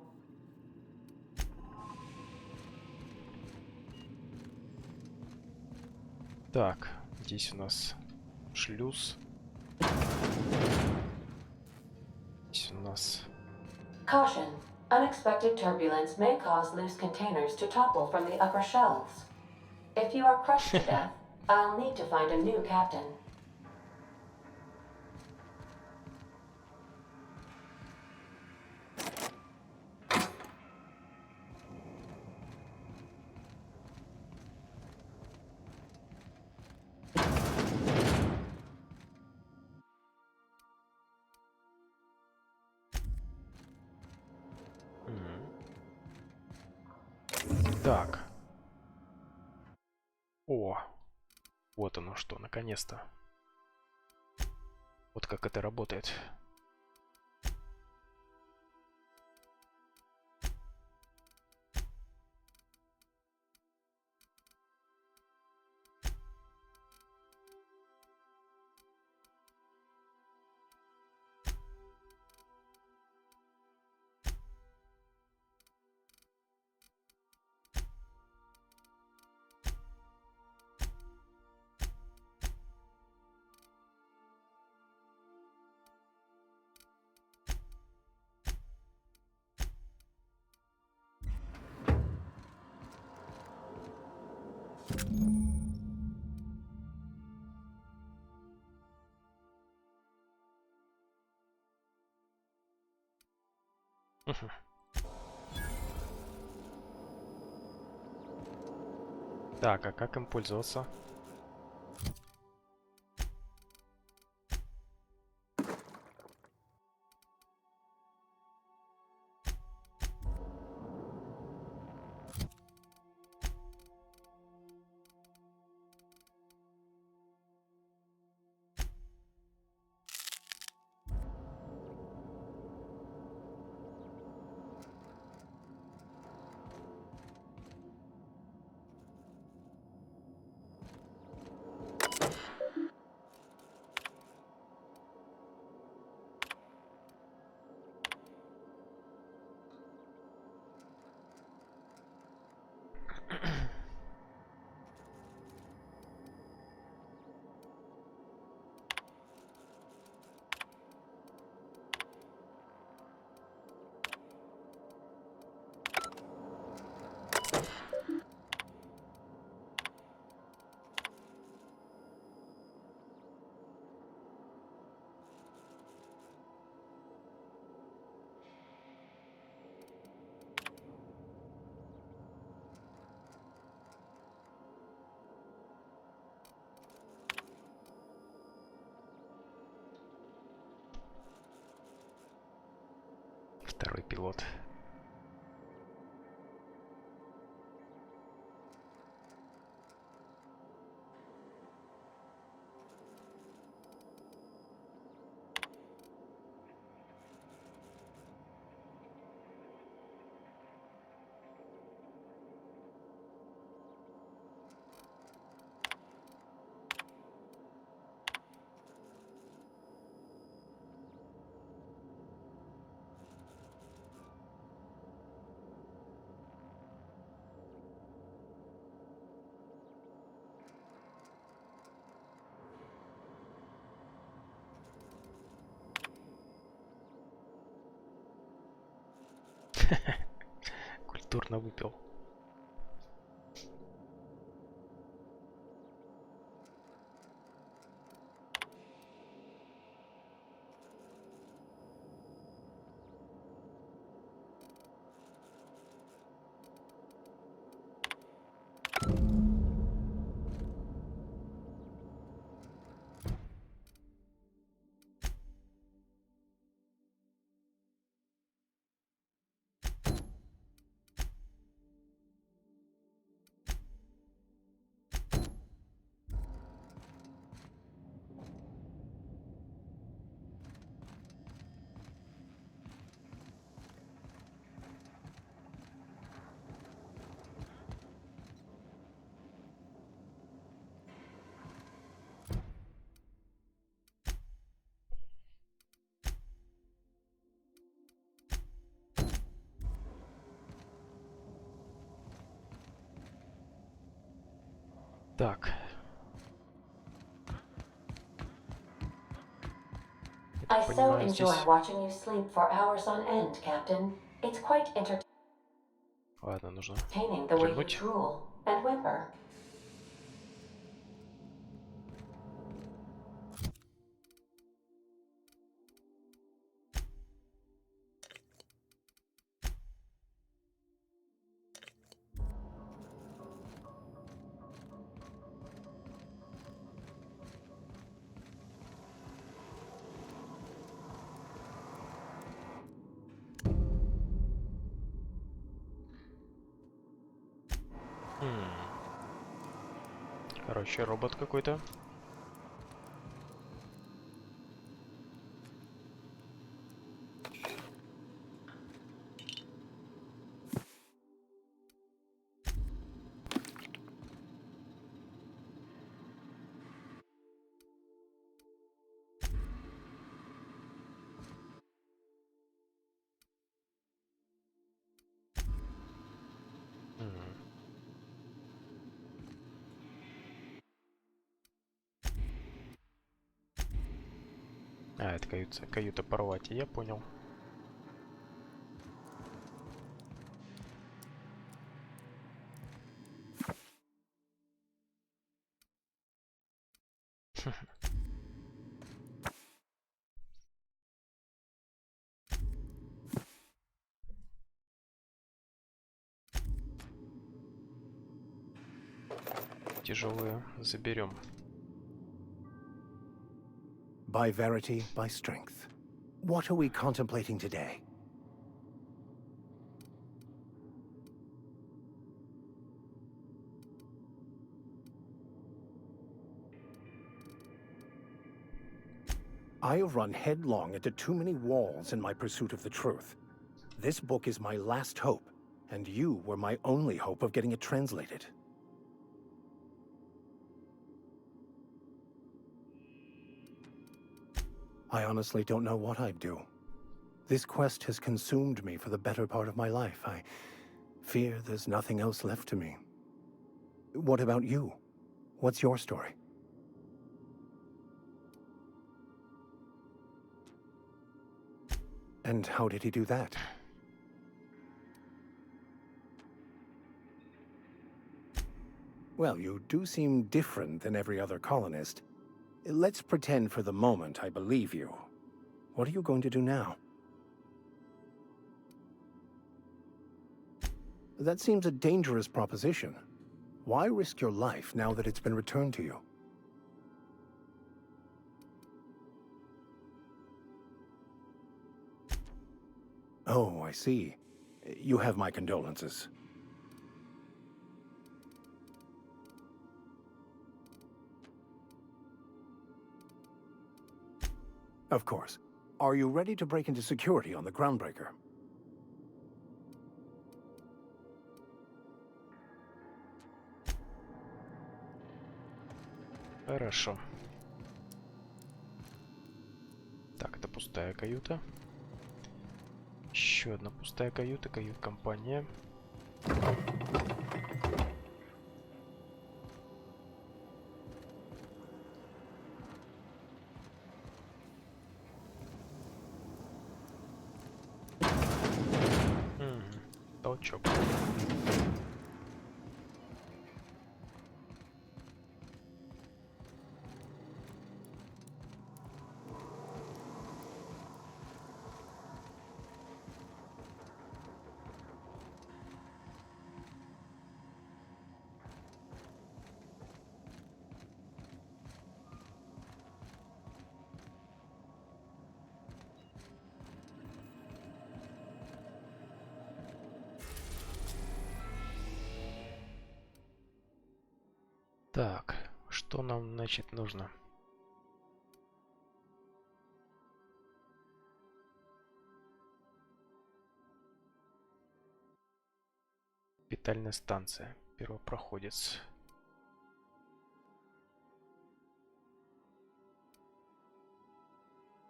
Так, здесь у нас шлюз. Здесь у нас... Caution. Unexpected turbulence may cause loose containers to topple from the upper shelves. If you are crushed to death, I'll need to find a new captain. Так. О, вот оно что, наконец-то. Вот как это работает. Так, а как им пользоваться? Второй пилот. Культурно выпил. Так. I so enjoy watching you sleep for hours on end, Captain. It's quite Ладно, нужно entertaining the way you кивнуть. drool and whimper. Короче, робот какой-то. А, это каюта порвать, я понял. Тяжелые заберем. By verity, by strength. What are we contemplating today? I have run headlong into too many walls in my pursuit of the truth. This book is my last hope, and you were my only hope of getting it translated. I honestly don't know what I'd do. This quest has consumed me for the better part of my life. I fear there's nothing else left to me. What about you? What's your story? And how did he do that? Well, you do seem different than every other colonist. Let's pretend for the moment I believe you. What are you going to do now? That seems a dangerous proposition. Why risk your life now that it's been returned to you? Oh, I see. You have my condolences. Of course. Are you ready to break into security on the Groundbreaker? Хорошо. Так, это пустая каюта. Еще одна пустая каюта, кают-компания. Толчок. Так, что нам, значит, нужно? Питальная станция. Первопроходец.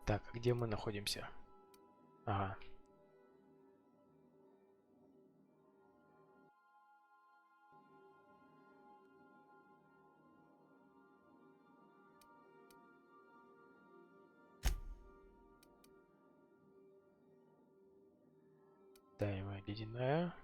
Так, а где мы находимся? Ага. Даемая ледяная.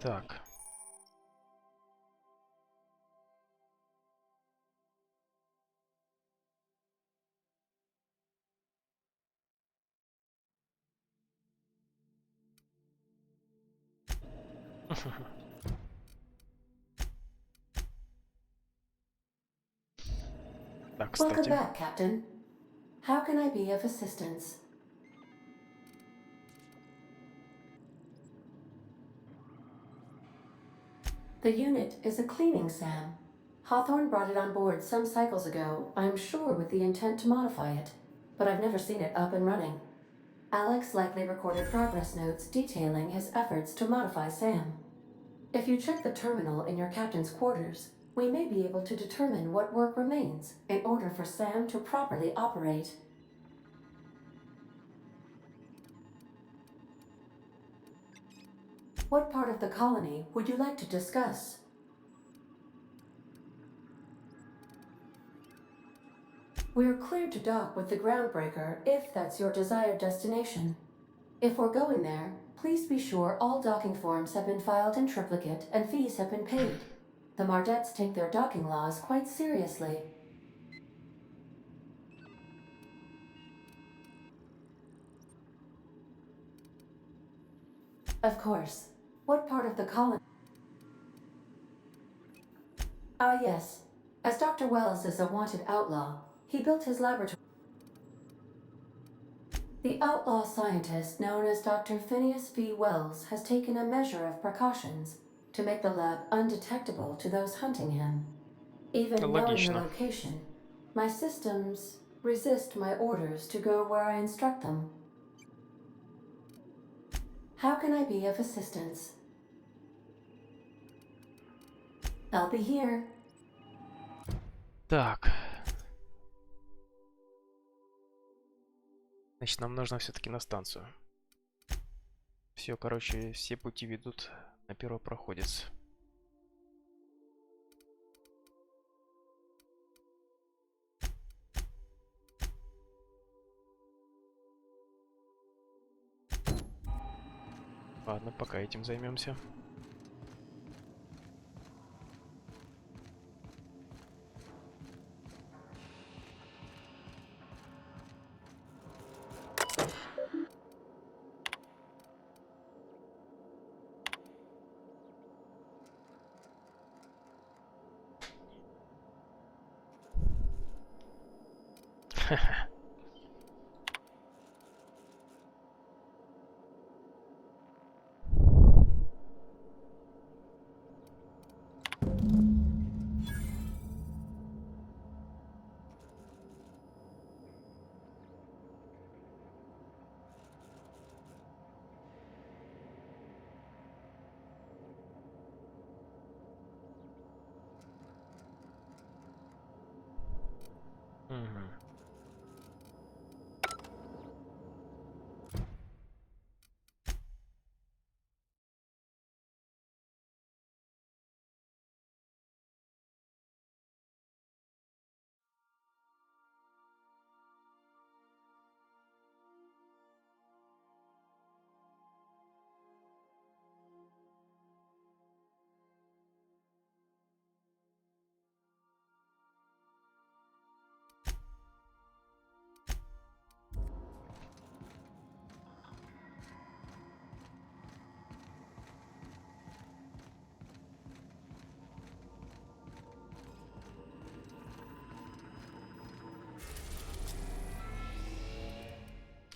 Так. Так, Welcome кстати. back, Captain. How can I be of assistance? The unit is a cleaning SAM. Hawthorne brought it on board some cycles ago, I'm sure with the intent to modify it, but I've never seen it up and running. Alex likely recorded progress notes detailing his efforts to modify SAM. If you check the terminal in your captain's quarters, we may be able to determine what work remains in order for SAM to properly operate. What part of the colony would you like to discuss? We're cleared to dock with the groundbreaker if that's your desired destination. If we're going there, please be sure all docking forms have been filed in triplicate and fees have been paid. The Mardettes take their docking laws quite seriously. Of course. What part of the colony? Ah, yes. As Dr. Wells is a wanted outlaw, he built his laboratory. The outlaw scientist known as Dr. Phineas V. Wells has taken a measure of precautions to make the lab undetectable to those hunting him. Even knowing the location, my systems resist my orders to go where I instruct them. How can I be of assistance? I'll be here. Так. Значит, нам нужно все-таки на станцию. Все, короче, все пути ведут на первопроходец. Ладно, пока этим займемся.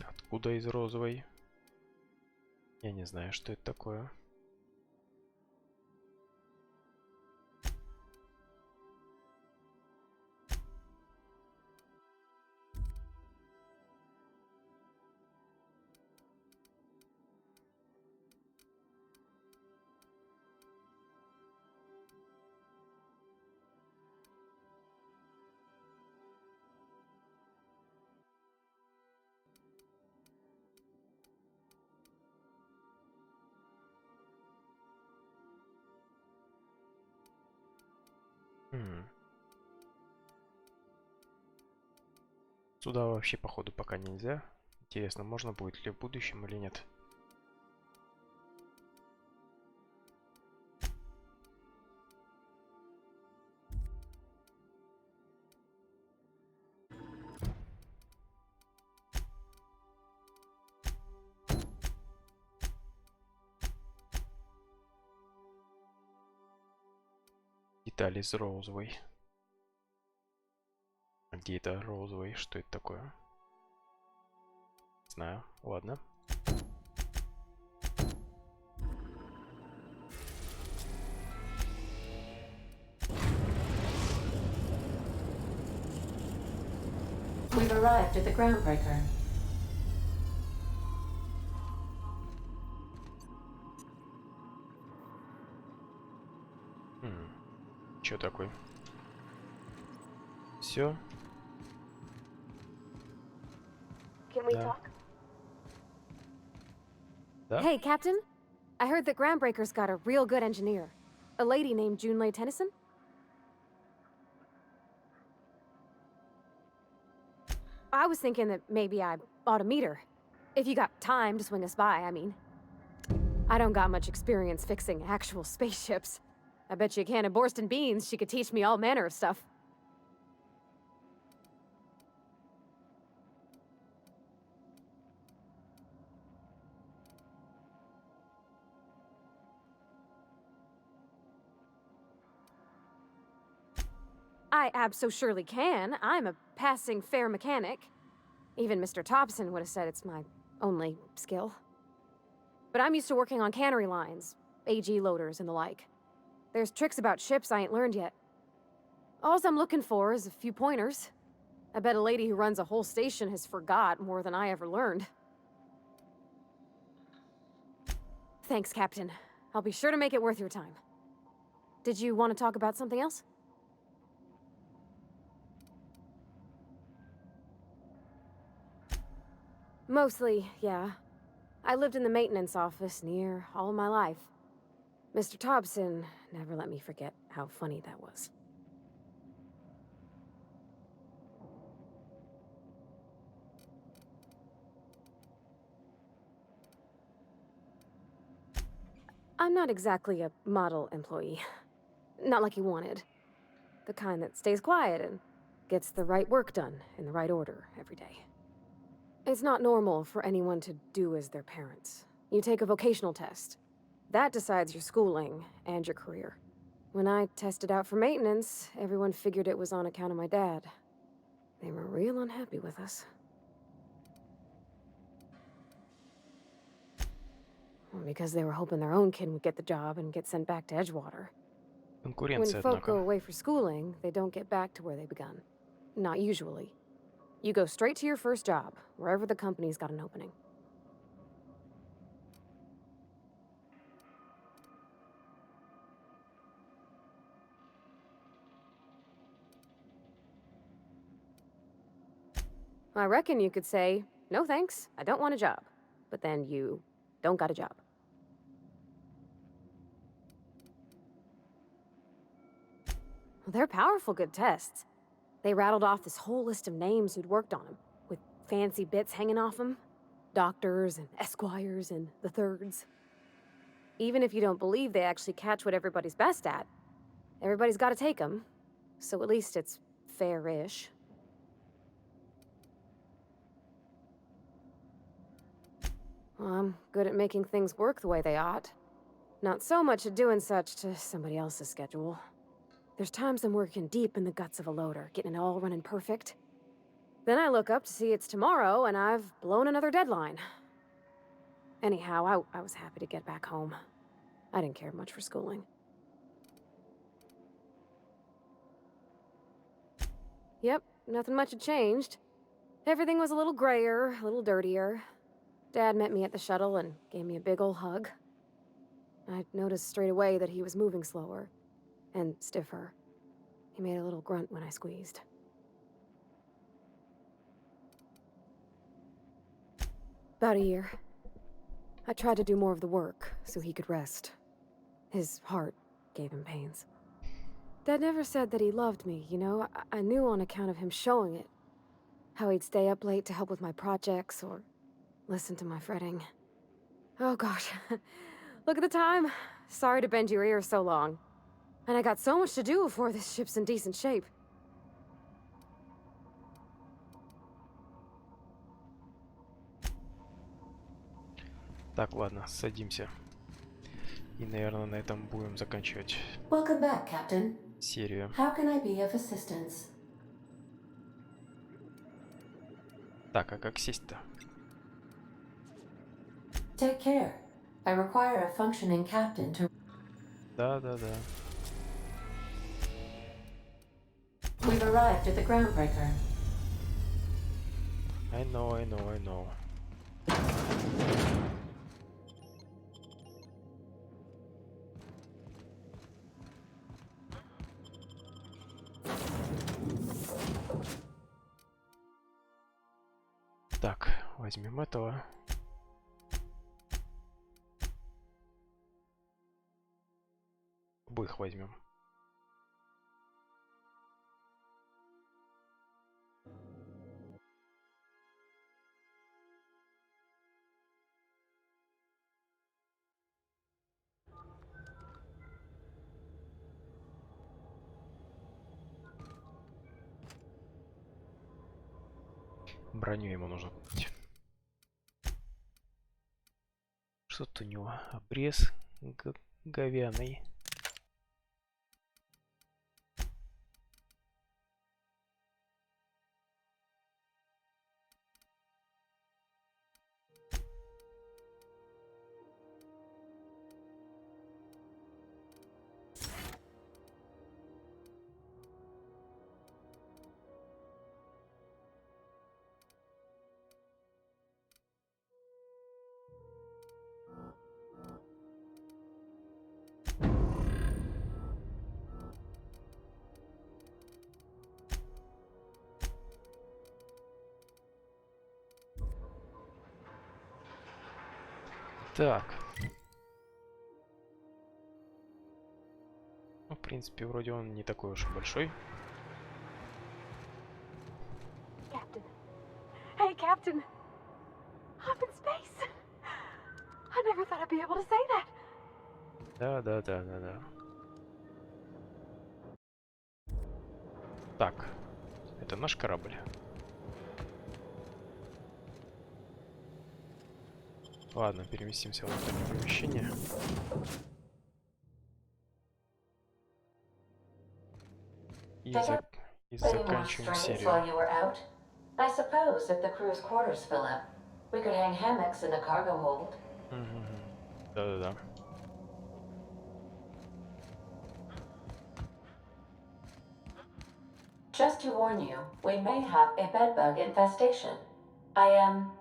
Откуда из розовой? Я не знаю, что это такое. Сюда вообще, походу, пока нельзя. Интересно, можно будет ли в будущем или нет. Детали из розовой. Где это розовый? Что это такое? Знаю. Ладно. We've arrived at the groundbreaker. Чё такой? Все. Да. Hey, Captain. I heard that Groundbreaker's got a real good engineer. A lady named Junlei Tennyson? I was thinking that maybe I ought to meet her. If you got time to swing us by, I mean. I don't got much experience fixing actual spaceships. I bet you a can of Borston beans she could teach me all manner of stuff. I abso-surely can. I'm a passing fair mechanic. Even Mr. Thompson would have said it's my only skill. But I'm used to working on cannery lines, AG loaders and the like. There's tricks about ships I ain't learned yet. All I'm looking for is a few pointers. I bet a lady who runs a whole station has forgot more than I ever learned. Thanks, Captain. I'll be sure to make it worth your time. Did you want to talk about something else? Mostly, yeah. I lived in the maintenance office near all my life. Mr. Thompson never let me forget how funny that was. I'm not exactly a model employee. Not like you wanted. The kind that stays quiet and gets the right work done in the right order every day. It's not normal for anyone to do as their parents. You take a vocational test. That decides your schooling and your career. When I tested out for maintenance, everyone figured it was on account of my dad. They were real unhappy with us. Well, because they were hoping their own kid would get the job and get sent back to Edgewater. When Конкуренция, folk go однако. away for schooling, they don't get back to where they begun. Not usually. You go straight to your first job, wherever the company's got an opening. I reckon you could say, no thanks, I don't want a job. But then you don't got a job. Well, they're powerful good tests. They rattled off this whole list of names who'd worked on them, with fancy bits hanging off them. Doctors and esquires and the thirds. Even if you don't believe they actually catch what everybody's best at, everybody's got to take them. So at least it's fair-ish. Well, I'm good at making things work the way they ought. Not so much at doing such to somebody else's schedule. There's times I'm working deep in the guts of a loader, getting it all running perfect. Then I look up to see it's tomorrow, and I've blown another deadline. Anyhow, I was happy to get back home. I didn't care much for schooling. Yep, nothing much had changed. Everything was a little grayer, a little dirtier. Dad met me at the shuttle and gave me a big ol' hug. I noticed straight away that he was moving slower. And stiffer. He made a little grunt when I squeezed. About a year. I tried to do more of the work, so he could rest. His heart gave him pains. Dad never said that he loved me, you know? I knew on account of him showing it. How he'd stay up late to help with my projects, or listen to my fretting. Oh gosh. Look at the time. Sorry to bend your ear so long. And I got so much to do before this ship's in decent shape. Так, ладно, садимся. И, наверное, на этом будем заканчивать Welcome back, Captain. серию. How can I be of assistance? Так, а как сесть-то? Take care. I require a functioning captain to... Да-да-да. We've arrived at the groundbreaker. I know, I know, I know. Так, возьмем этого. Обоих возьмем. Броню ему нужно купить. Что-то у него обрез говяный. Так. Ну, в принципе, вроде он не такой уж и большой. Captain. Hey, Captain. I'm in space. I never thought I'd be able to say that. Да. Так. Это наш корабль. Ладно, переместимся в внутреннее помещение. И заканчиваем серию. I suppose if the crew's quarters fill up, we could hang hammocks in the cargo hold. Да. Just to warn you, we may have a bedbug infestation. I am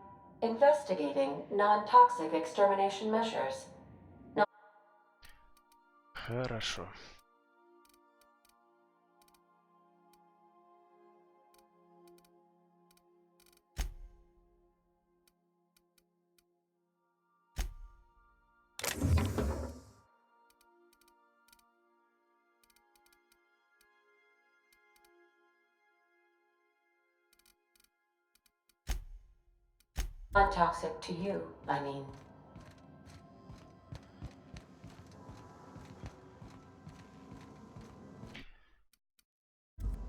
investigating non-toxic extermination measures. Хорошо. Non-toxic to you, I mean.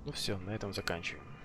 Ну все, на этом заканчиваем.